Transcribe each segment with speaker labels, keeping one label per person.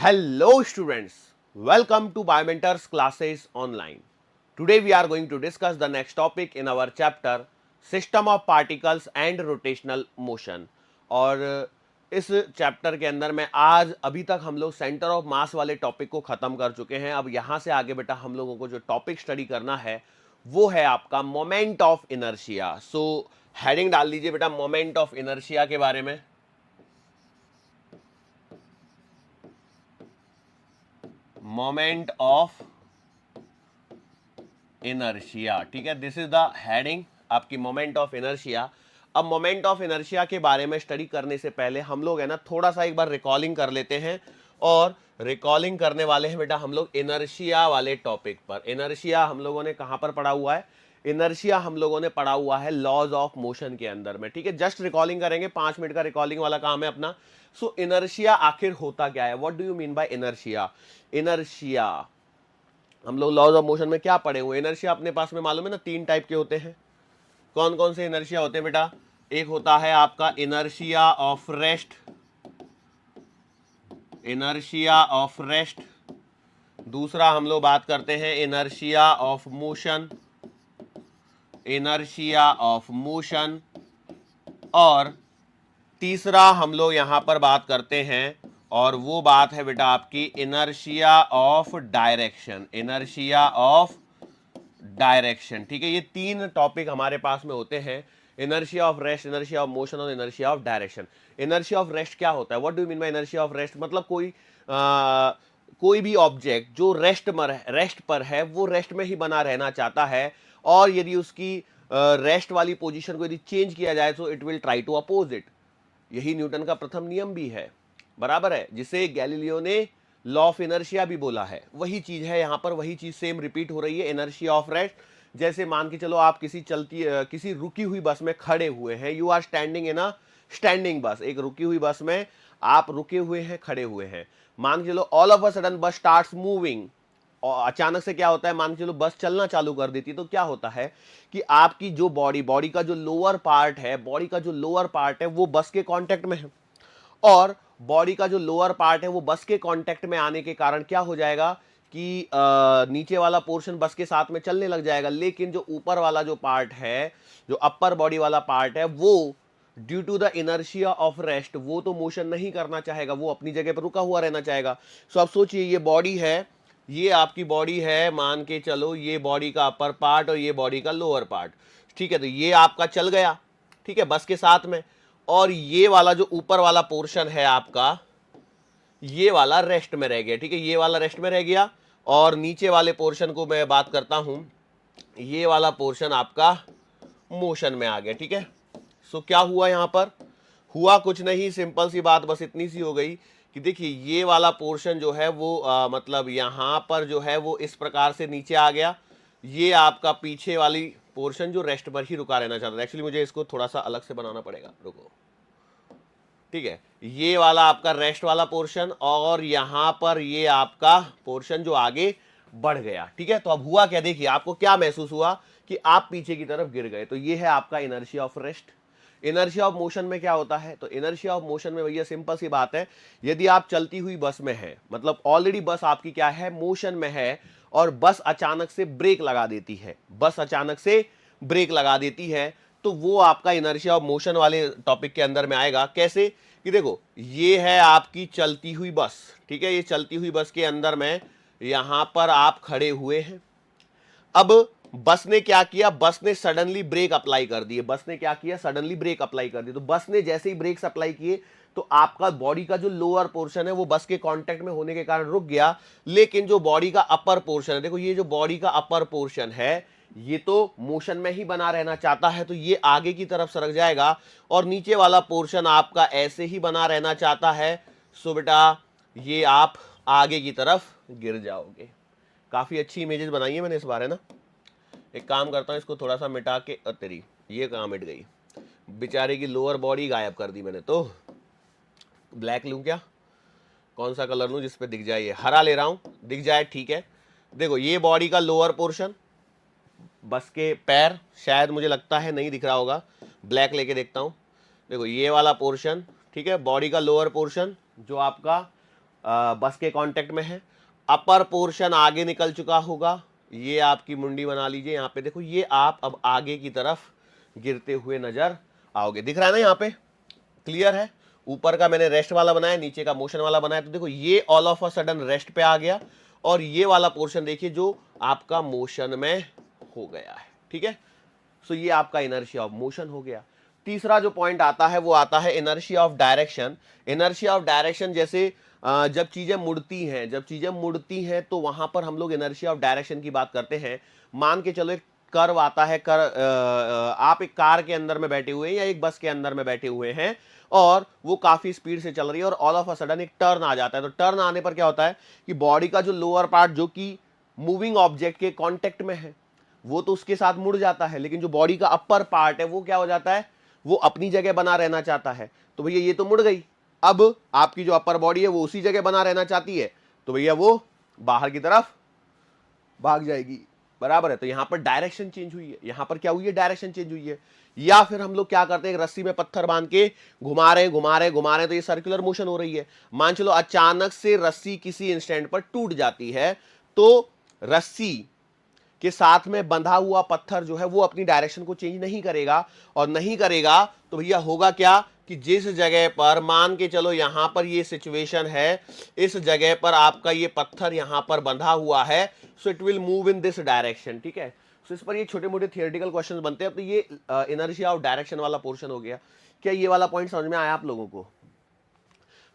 Speaker 1: Hello students, welcome to Biomentors classes online. Today we are going to discuss the next topic in our chapter System of Particles and Rotational Motion. और इस chapter के अंदर में आज अभी तक हम लोग सेंटर ऑफ मास वाले टॉपिक को खत्म कर चुके हैं। अब यहाँ से आगे बेटा हम लोगों को जो टॉपिक स्टडी करना है वो है आपका moment of inertia. So heading डाल दीजिए बेटा मोमेंट ऑफ इनर्शिया के बारे में। मोमेंट ऑफ इनर्शिया, ठीक है, दिस इज द हेडिंग आपकी मोमेंट ऑफ इनर्शिया। अब मोमेंट ऑफ इनर्शिया के बारे में स्टडी करने से पहले हम लोग है ना थोड़ा सा एक बार रिकॉलिंग कर लेते हैं। और रिकॉलिंग करने वाले हैं बेटा हम लोग इनर्शिया वाले टॉपिक पर। इनर्शिया हम लोगों ने कहां पर पढ़ा हुआ है? इनर्शिया हम लोगों ने पढ़ा हुआ है लॉज ऑफ मोशन के अंदर में, ठीक है। जस्ट रिकॉलिंग करेंगे, 5 मिनट का रिकॉलिंग वाला काम है अपना। सो इनर्शिया आखिर होता क्या है? What do you mean by inertia? Inertia हम लोग लॉज ऑफ मोशन में क्या पढ़े हुए? इनर्शिया अपने पास में मालूम है ना 3 टाइप के होते हैं। कौन कौन से इनर्शिया होते हैं बेटा? एक होता है आपका inertia of rest, inertia of rest. दूसरा हम लोग बात करते हैं inertia of motion, inertia of motion. और तीसरा हम लोग यहां पर बात करते हैं और वो बात है बेटा आपकी inertia of direction, inertia of direction, ठीक है। ये 3 टॉपिक हमारे पास में होते हैं, inertia of rest, inertia of motion और inertia of direction. Inertia of rest क्या होता है? What do you mean by inertia of rest? मतलब कोई भी ऑब्जेक्ट जो रेस्ट पर है वो रेस्ट में ही बना रहना चाहता है, और यदि उसकी रेस्ट वाली पोजीशन को यदि चेंज किया जाए तो it will try to oppose it. यही न्यूटन का प्रथम नियम भी है, बराबर है, जिसे गैलीलियो ने लॉ ऑफ इनर्शिया भी बोला है। वही चीज है यहां पर, वही चीज सेम रिपीट हो रही है, इनर्शिया ऑफ रेस्ट। जैसे मान के चलो आप किसी रुकी हुई बस में खड़े हुए हैं, you are standing in a standing bus. एक रुकी हुई बस में आप रुके हुए हैं, खड़े हुए हैं। मान के चलो ऑल ऑफ अ सडन बस स्टार्ट्स मूविंग, और अचानक से क्या होता है, मान के चलो बस चलना चालू कर देती है, तो क्या होता है कि आपकी जो बॉडी का जो लोअर पार्ट है, बॉडी का जो लोअर पार्ट है वो बस के कांटेक्ट में है, और बॉडी का जो लोअर पार्ट है वो बस के कांटेक्ट में आने के कारण क्या हो जाएगा कि नीचे वाला पोर्शन बस के साथ में चलने लग जाएगा। लेकिन जो ऊपर वाला जो पार्ट है, जो अपर बॉडी वाला पार्ट है, वो due to the inertia of rest वो तो मोशन नहीं करना चाहेगा, वो अपनी जगह पर रुका हुआ रहना चाहेगा। सो अब सोचिए, ये बॉडी है, ये आपकी बॉडी है, मान के चलो ये बॉडी का अपर पार्ट और ये बॉडी का लोअर पार्ट, ठीक है। तो ये आपका चल गया, ठीक है, बस के साथ में, और ये वाला जो ऊपर वाला पोर्शन है आपका, ये वाला रेस्ट में रह गया, ठीक है, ये वाला रेस्ट में रह गया। और नीचे वाले पोर्शन को मैं बात करता हूं, ये वाला पोर्शन आपका मोशन में आ गया, ठीक है। सो क्या हुआ यहां पर? हुआ कुछ नहीं, सिंपल सी बात बस इतनी सी हो गई कि देखिए ये वाला पोर्शन जो है वो मतलब यहां पर जो है वो इस प्रकार से नीचे आ गया। ये आपका पीछे वाली पोर्शन जो रेस्ट पर ही रुका रहना चाहता था। एक्चुअली मुझे इसको थोड़ा सा अलग से बनाना पड़ेगा, रुको, ठीक है। ये वाला आपका रेस्ट वाला पोर्शन, और यहां पर ये आपका पोर्शन जो आगे बढ़ गया, ठीक है। तो अब हुआ क्या, देखिए आपको क्या महसूस हुआ कि आप पीछे की तरफ गिर गए। तो ये है आपका inertia of rest. Inertia of motion में क्या होता है? तो इनर्शिया ऑफ मोशन में भैया सिंपल सी बात है, यदि आप चलती हुई बस में है, मतलब ऑलरेडी बस आपकी क्या है, मोशन में है, और बस अचानक से ब्रेक लगा देती है, बस अचानक से ब्रेक लगा देती है, तो वो आपका इनर्शिया ऑफ मोशन वाले टॉपिक के अंदर में आएगा। कैसे कि देखो ये है आपकी चलती हुई बस, ठीक है, ये चलती हुई बस के अंदर में यहां पर आप खड़े हुए हैं। अब बस ने क्या किया, बस ने सडनली ब्रेक अप्लाई कर दिए, बस ने क्या किया, सडनली ब्रेक अप्लाई कर दिए। तो बस ने जैसे ही ब्रेक्स अप्लाई किए तो आपका बॉडी का जो लोअर पोर्शन है वो बस के कांटेक्ट में होने के कारण रुक गया। लेकिन जो बॉडी का अपर पोर्शन है, देखो ये जो बॉडी का अपर पोर्शन है ये तो मोशन में ही बना रहना चाहता है, तो ये आगे की तरफ सरक जाएगा, और नीचे वाला पोर्शन आपका ऐसे ही बना रहना चाहता है। सो बेटा ये आप आगे की तरफ गिर जाओगे। काफी अच्छी इमेजेस बनाई है मैंने इस बार, है ना। एक काम करता हूँ, इसको थोड़ा सा मिटा के, तेरी ये कहाँ मिट गई, बेचारे की लोअर बॉडी गायब कर दी मैंने। तो ब्लैक लूँ क्या, कौन सा कलर लूँ जिसपे दिख जाए? ये हरा ले रहा हूँ, दिख जाए, ठीक है। देखो ये बॉडी का लोअर पोर्शन, बस के पैर, शायद मुझे लगता है नहीं दिख रहा होगा, ब्लैक लेके देखता हूँ। देखो ये वाला पोर्शन, ठीक है, बॉडी का लोअर पोर्शन जो आपका बस के कांटेक्ट में है, अपर पोर्शन आगे निकल चुका होगा, ये आपकी मुंडी बना लीजिए, यहाँ पे देखो ये आप अब आगे की तरफ गिरते हुए नजर आओगे, दिख रहा है ना, यहाँ पे क्लियर है। ऊपर का मैंने रेस्ट वाला बनाया, नीचे का मोशन वाला बनाया, तो देखो ये all of a sudden rest पे आ गया और ये वाला पोर्शन देखिए जो आपका मोशन में हो गया है, ठीक है। सो ये आपका इनर्शिया ऑफ मोशन हो गया। तीसरा जो पॉइंट आता है वो आता है inertia of direction. Inertia of direction जैसे जब चीजें मुड़ती हैं तो वहां पर हम लोग इनर्शिया ऑफ डायरेक्शन की बात करते हैं। मान के चलो एक कर्व आता है, आप एक कार के अंदर में बैठे हुए हैं या एक बस के अंदर में बैठे हुए हैं और वो काफी स्पीड से चल रही है और ऑल ऑफ अ सडन एक टर्न आ जाता है। तो टर्न आने पर क्या होता है कि बॉडी का जो लोअर पार्ट जो कि मूविंग ऑब्जेक्ट के कांटेक्ट में है वो तो उसके साथ मुड़ जाता है, लेकिन जो बॉडी का अपर पार्ट है वो क्या हो जाता है, वो अपनी जगह बना रहना चाहता है। तो भैया ये तो मुड़ गई, अब आपकी जो अपर बॉडी है वो उसी जगह बना रहना चाहती है, तो भैया वो बाहर की तरफ भाग जाएगी, बराबर है। तो यहां पर डायरेक्शन चेंज हुई है, यहां पर क्या हुई है, डायरेक्शन चेंज हुई है। या फिर हम लोग क्या करते हैं, रस्सी में पत्थर बांध के घुमा रहे हैं, तो ये सर्कुलर मोशन हो रही है। मान चलो अचानक से रस्सी किसी इंस्टेंट पर टूट जाती है, तो रस्सी के साथ में बंधा हुआ पत्थर जो है वो अपनी डायरेक्शन को चेंज नहीं करेगा, और नहीं करेगा तो भैया होगा क्या कि जिस जगह पर मान के चलो यहां पर ये सिचुएशन है, इस जगह पर आपका ये पत्थर यहां पर बंधा हुआ है, so it will move in this direction, ठीक है। सो इस पर ये छोटे मोटे थियोरेटिकल क्वेश्चंस बनते हैं। तो ये इनर्शिया ऑफ डायरेक्शन वाला पोर्शन हो गया। क्या ये वाला पॉइंट समझ में आया आप लोगों को?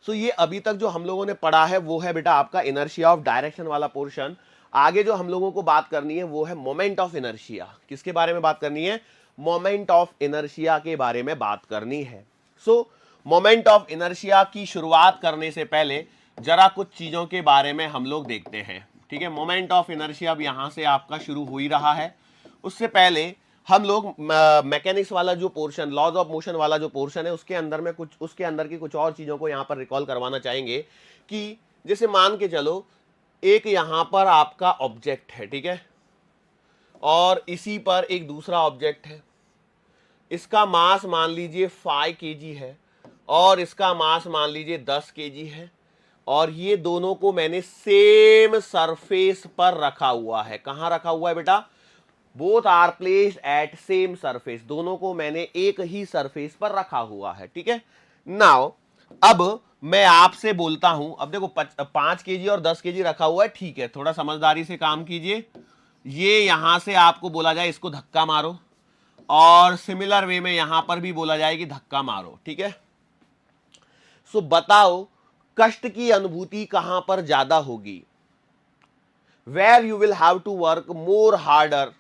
Speaker 1: सो ये अभी तक जो हम लोगों ने पढ़ा है वो है बेटा आपका इनर्शिया ऑफ डायरेक्शन वाला पोर्शन। आगे जो हम लोगों को बात करनी है वो है मोमेंट ऑफ इनर्शिया। किसके बारे में बात करनी है? मोमेंट ऑफ इनर्शिया के बारे में बात करनी है। सो मोमेंट ऑफ इनर्शिया की शुरुआत करने से पहले जरा कुछ चीजों के बारे में हम लोग देखते हैं, ठीक है। मोमेंट ऑफ इनर्शिया अब यहां से आपका शुरू हो ही रहा है। उससे पहले हम लोग मैकेनिक्स वाला जो पोर्शन, लॉज ऑफ मोशन वाला जो पोर्शन है, उसके अंदर की कुछ और चीजों को यहां पर रिकॉल करवाना चाहेंगे कि जैसे मान के चलो एक यहां पर आपका ऑब्जेक्ट है, ठीक है, और इसी पर एक दूसरा ऑब्जेक्ट है। इसका मास मान लीजिए 5 kg है और इसका मास मान लीजिए 10 kg है, और ये दोनों को मैंने सेम सरफेस पर रखा हुआ है। कहां रखा हुआ है बेटा? Both are placed at same surface. दोनों को मैंने एक ही सरफेस पर रखा हुआ है, ठीक है। नाउ अब मैं आपसे बोलता हूं, अब देखो 5 kg और 10 kg रखा हुआ है, ठीक है, थोड़ा समझदारी से काम कीजिए। ये यहां से आपको बोला जाए इसको धक्का मारो, और सिमिलर वे में यहां पर भी बोला जाए कि धक्का मारो, ठीक है। सो बताओ कष्ट की अनुभूति कहां पर ज्यादा होगी? Where you will have to work more harder,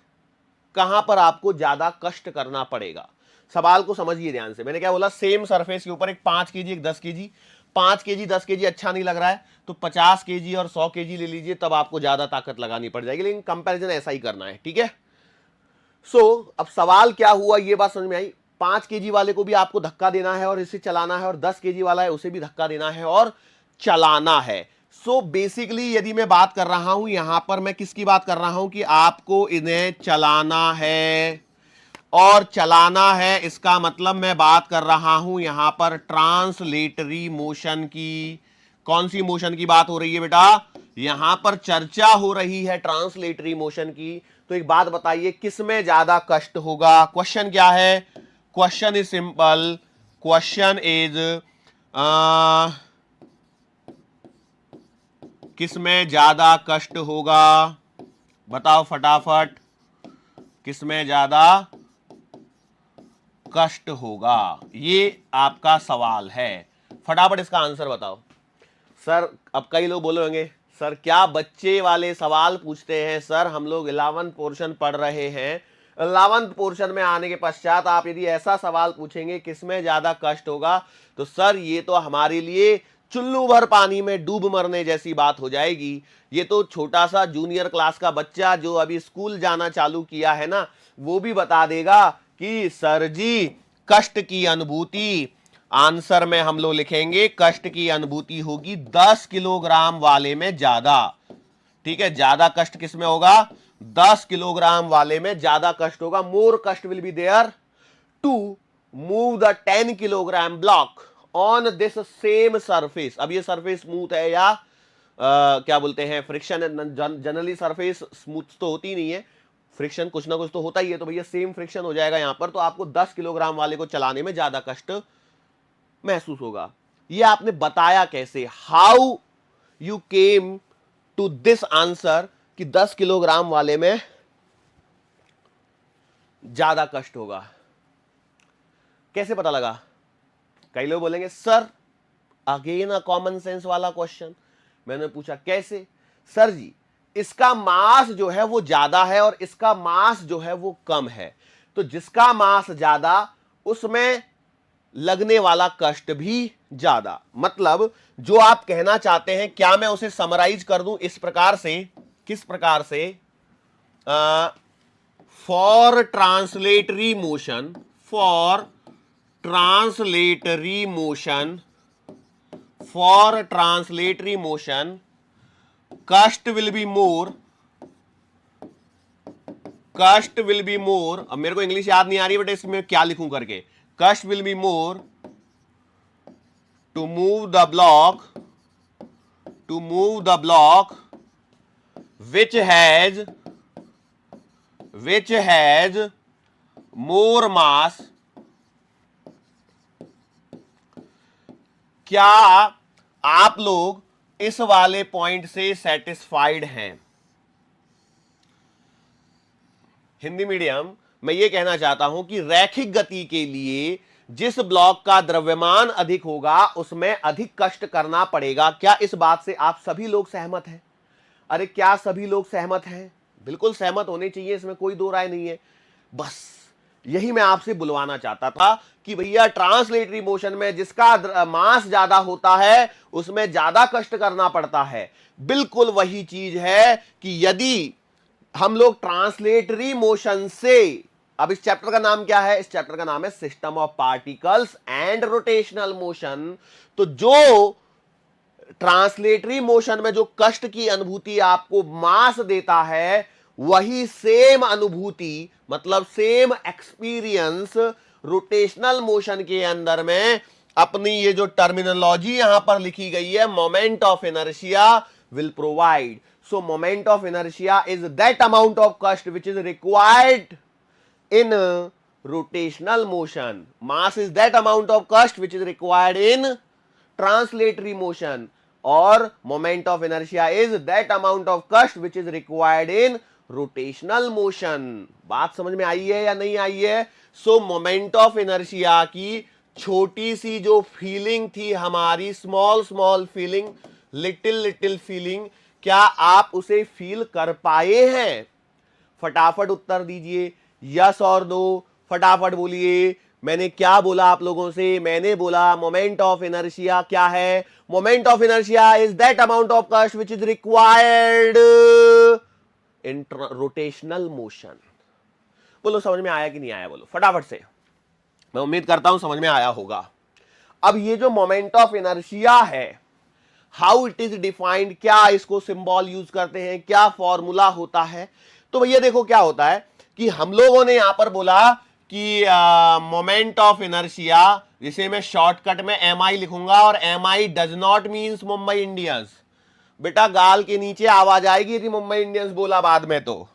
Speaker 1: कहां पर आपको ज्यादा कष्ट करना पड़ेगा? सवाल को समझिए ध्यान से। मैंने क्या बोला? सेम सरफेस के ऊपर एक 5 kg एक 10 kg, 5 kg 10 kg अच्छा नहीं लग रहा है तो 50 kg और 100 kg ले लीजिए, तब आपको ज्यादा ताकत लगानी पड़ जाएगी, लेकिन कंपैरिजन ऐसा ही करना है, ठीक है। सो अब सवाल क्या हुआ ये बात समझ में आई? 5 kg वाले को भी आपको धक्का देना है और इसे चलाना है, और 10 kg वाला है उसे भी धक्का देना है और चलाना है। सो बेसिकली यदि मैं बात कर रहा हूं यहां पर, मैं किसकी बात कर रहा हूं कि आपको इन्हें चलाना है, और चलाना है इसका मतलब मैं बात कर रहा हूं यहां पर ट्रांसलेटरी मोशन की। कौन सी मोशन की बात हो रही है बेटा? यहां पर चर्चा हो रही है ट्रांसलेटरी मोशन की। तो एक बात बताइए, किस में ज्यादा कष्ट होगा? क्वेश्चन क्या है? Question is simple, question is किस में ज्यादा कष्ट होगा? बताओ फटाफट, किस में ज्यादा कष्ट होगा? ये आपका सवाल है, फटाफट इसका आंसर बताओ। सर अब कई लोग बोले होंगे सर क्या बच्चे वाले सवाल पूछते हैं, सर हम लोग 11th पोर्शन पढ़ रहे हैं, 11th पोर्शन में आने के पश्चात आप यदि ऐसा सवाल पूछेंगे किसमें ज्यादा कष्ट होगा, तो सर ये तो हमारे लिए चुल्लू भर पानी में डूब मरने जैसी बात हो जाएगी। ये तो छोटा सा जूनियर क्लास का बच्चा जो अभी स्कूल जाना चालू किया है ना, वो भी बता देगा कि सर जी कष्ट की अनुभूति, आंसर में हम लोग लिखेंगे कष्ट की अनुभूति होगी 10 किलोग्राम वाले में ज्यादा, ठीक है। ज्यादा कष्ट किस में होगा? 10 किलोग्राम वाले में ज्यादा कष्ट होगा। मोर कष्ट will be there to move the 10 kilogram block on this same surface. अब ये सरफेस स्मूथ है या क्या बोलते हैं फ्रिक्शन, जनरली सरफेस स्मूथ तो होती नहीं है, फ्रिक्शन कुछ ना कुछ तो होता ही है, तो भैया सेम फ्रिक्शन हो जाएगा यहां पर, तो आपको 10 किलोग्राम वाले को चलाने में ज्यादा कष्ट महसूस होगा। ये आपने बताया कैसे, how you came to this answer कि 10 किलोग्राम वाले में ज्यादा कष्ट होगा, कैसे पता लगा? कई लोग बोलेंगे sir again a common sense वाला क्वेश्चन। मैंने पूछा कैसे? सर जी इसका मास जो है वो ज्यादा है और इसका मास जो है वो कम है, तो जिसका मास ज्यादा उसमें लगने वाला कष्ट भी ज्यादा। मतलब जो आप कहना चाहते हैं, क्या मैं उसे समराइज कर दूं इस प्रकार से, किस प्रकार से? For translatory motion, for translatory motion, for translatory motion कस्ट विल बी मोर, कस्ट विल बी मोर। अब मेरे को इंग्लिश याद नहीं आ रही बट इसमें क्या लिखूं करके, कस्ट will be more to move the block, to move the block which has more mass। क्या आप लोग इस वाले पॉइंट से सेटिस्फाइड हैं? हिंदी मीडियम मैं ये कहना चाहता हूं कि रैखिक गति के लिए जिस ब्लॉक का द्रव्यमान अधिक होगा उसमें अधिक कष्ट करना पड़ेगा। क्या इस बात से आप सभी लोग सहमत हैं? अरे क्या सभी लोग सहमत हैं? बिल्कुल सहमत होने चाहिए, इसमें कोई दो राय नहीं है। बस यही मैं आपसे बुलवाना चाहता था कि भैया ट्रांसलेटरी मोशन में जिसका मास ज्यादा होता है उसमें ज्यादा कष्ट करना पड़ता है। बिल्कुल वही चीज है कि यदि हम लोग ट्रांसलेटरी मोशन से, अब इस चैप्टर का नाम क्या है? इस चैप्टर का नाम है system of particles and rotational motion. तो जो ट्रांसलेटरी मोशन में जो कष्ट की अनुभूति आपको मास देता है, वही सेम अनुभूति मतलब सेम एक्सपीरियंस रोटेशनल मोशन के अंदर में, अपनी ये जो टर्मिनोलॉजी यहां पर लिखी गई है moment of inertia will provide. So moment of inertia is that amount of कष्ट which is required in rotational motion. Mass is that amount of cost which is required in translatory motion, or moment of inertia is that amount of cost which is required in rotational motion. बात समझ में आई है या नहीं आई है? So moment of inertia की छोटी सी जो फीलिंग थी हमारी, small small feeling, little little feeling, क्या आप उसे फील कर पाए हैं? फटाफट उत्तर दीजिए, यस और नो, फटाफट बोलिए। मैंने क्या बोला आप लोगों से? मैंने बोला मोमेंट ऑफ इनर्शिया क्या है? Moment of inertia is that amount of कष्ट which is required in rotational motion. बोलो समझ में आया कि नहीं आया? बोलो फटाफट से, मैं उम्मीद करता हूं समझ में आया होगा। अब ये जो मोमेंट ऑफ इनर्शिया है, हाउ इट इज डिफाइंड, क्या इसको सिंबल यूज करते हैं, क्या फॉर्मूला होता है? तो भैया देखो क्या होता है कि हम लोगों ने यहां पर बोला कि मोमेंट ऑफ इनर्शिया, जिसे मैं शॉर्टकट में एमआई लिखूंगा, और MI does not means Mumbai Indians. बेटा गाल के नीचे आवाज आएगी यदि मुंबई इंडियंस बोला बाद में तो।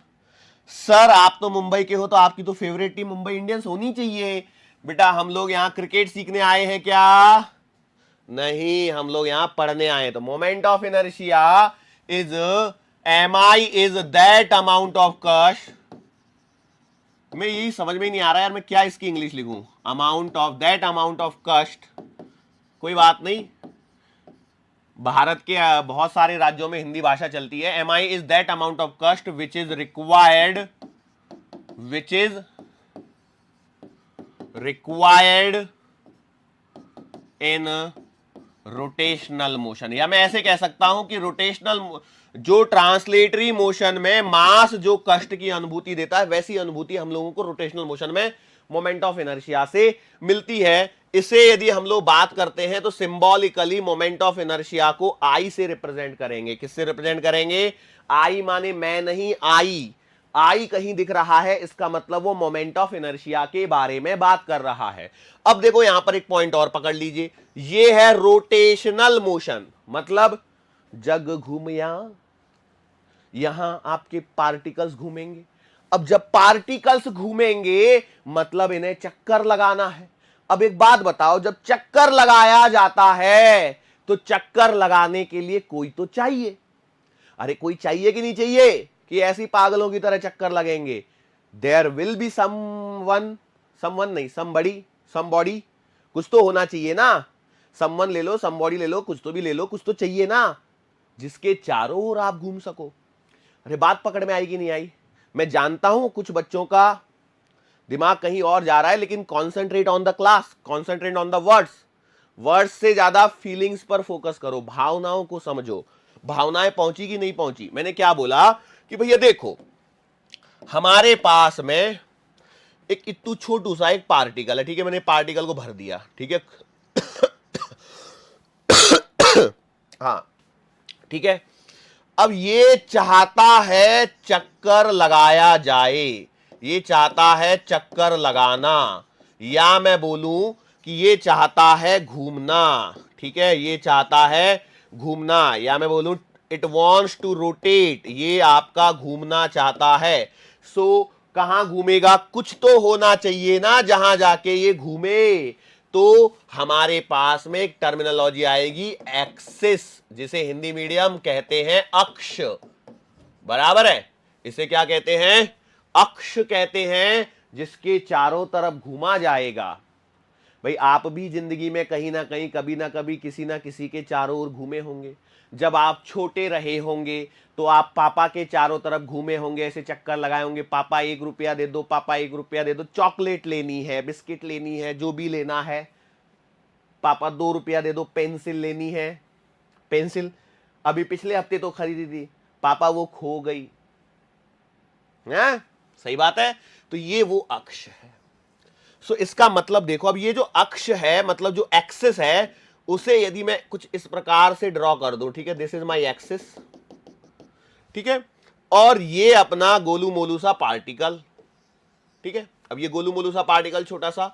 Speaker 1: सर आप तो मुंबई के हो तो आपकी तो फेवरेट टीम मुंबई इंडियंस होनी चाहिए। बेटा हम लोग यहां क्रिकेट सीखने आए हैं क्या? नहीं, हम लोग यहां पढ़ने आए। तो moment of inertia is MI is that amount of कष्ट। मैं यही समझ में नहीं आ रहा यार, मैं क्या इसकी इंग्लिश लिखूं? Amount of that amount of कष्ट। कोई बात नहीं, भारत के बहुत सारे राज्यों में हिंदी भाषा चलती है। M I is that amount of कष्ट which is required, which is required in rotational motion. या मैं ऐसे कह सकता हूं कि रोटेशनल, जो ट्रांसलेटरी मोशन में मास जो कष्ट की अनुभूति देता है, वैसी अनुभूति हम लोगों को रोटेशनल मोशन में मोमेंट ऑफ इनर्शिया से मिलती है। इसे यदि हम लोग बात करते हैं तो सिंबॉलिकली मोमेंट ऑफ इनर्शिया को आई से रिप्रेजेंट करेंगे। किससे रिप्रेजेंट करेंगे? आई माने मैं नहीं, आई। आई कहीं दिख रहा है, इसका मतलब वो मोमेंट ऑफ इनर्शिया के बारे में बात कर रहा है। अब देखो यहां पर एक पॉइंट और पकड़ लीजिए, ये है रोटेशनल मोशन, मतलब जग घूमिया, यहां आपके पार्टिकल्स घूमेंगे। अब जब पार्टिकल्स घूमेंगे मतलब इन्हें चक्कर लगाना है। अब एक बात बताओ, जब चक्कर लगाया जाता है तो चक्कर लगाने के लिए कोई तो चाहिए। अरे कोई चाहिए कि नहीं चाहिए कि ऐसी पागलों की तरह चक्कर लगेंगे? There will be someone, someone नहीं, समबॉडी, कुछ तो होना चाहिए ना। समवन ले लो, समबॉडी ले लो, कुछ तो भी ले लो, कुछ तो चाहिए ना जिसके चारों ओर आप घूम सको। अरे बात पकड़ में आई कि नहीं आई? मैं जानता हूं कुछ बच्चों का दिमाग कहीं और जा रहा है, लेकिन concentrate on the class, concentrate on the words. Words से ज्यादा फीलिंग्स पर फोकस करो, भावनाओं को समझो। भावनाएं पहुंची कि नहीं पहुंची? मैंने क्या बोला कि भैया देखो, हमारे पास में एक इतू छोटू सा एक पार्टिकल है, ठीक है, मैंने पार्टिकल को भर दिया, ठीक है। हाँ ठीक है। अब ये चाहता है चक्कर लगाया जाए, ये चाहता है चक्कर लगाना, या मैं बोलूं कि ये चाहता है घूमना, ठीक है, ये चाहता है घूमना, या मैं बोलूं इट वॉन्ट्स टू रोटेट, ये आपका घूमना चाहता है। सो कहां घूमेगा? कुछ तो होना चाहिए ना जहां जाके ये घूमे। तो हमारे पास में एक टर्मिनोलॉजी आएगी एक्सिस, जिसे हिंदी मीडियम कहते हैं अक्ष, बराबर है। इसे क्या कहते हैं? अक्ष कहते हैं, जिसके चारों तरफ घूमा जाएगा। भाई आप भी जिंदगी में कहीं ना कहीं, कभी ना कभी, किसी ना किसी के चारों ओर घूमे होंगे। जब आप छोटे रहे होंगे तो आप पापा के चारों तरफ घूमे होंगे, ऐसे चक्कर लगाए होंगे, पापा 1 रुपया दे दो, पापा 1 रुपया दे दो, चॉकलेट लेनी है, बिस्किट लेनी है, जो भी लेना है। पापा 2 रुपया दे दो, पेंसिल लेनी है, पेंसिल अभी पिछले हफ्ते तो खरीदी थी, पापा वो खो गई है। सही बात है। तो ये वो अक्ष है। सो इसका मतलब देखो, अब ये जो अक्ष है, मतलब जो एक्सिस है, उसे यदि मैं कुछ इस प्रकार से ड्रॉ कर दूं, ठीक है, दिस इज माई एक्सिस, ठीक है, और ये अपना गोलू मोलू सा पार्टिकल, ठीक है। अब ये गोलू मोलू सा पार्टिकल छोटा सा,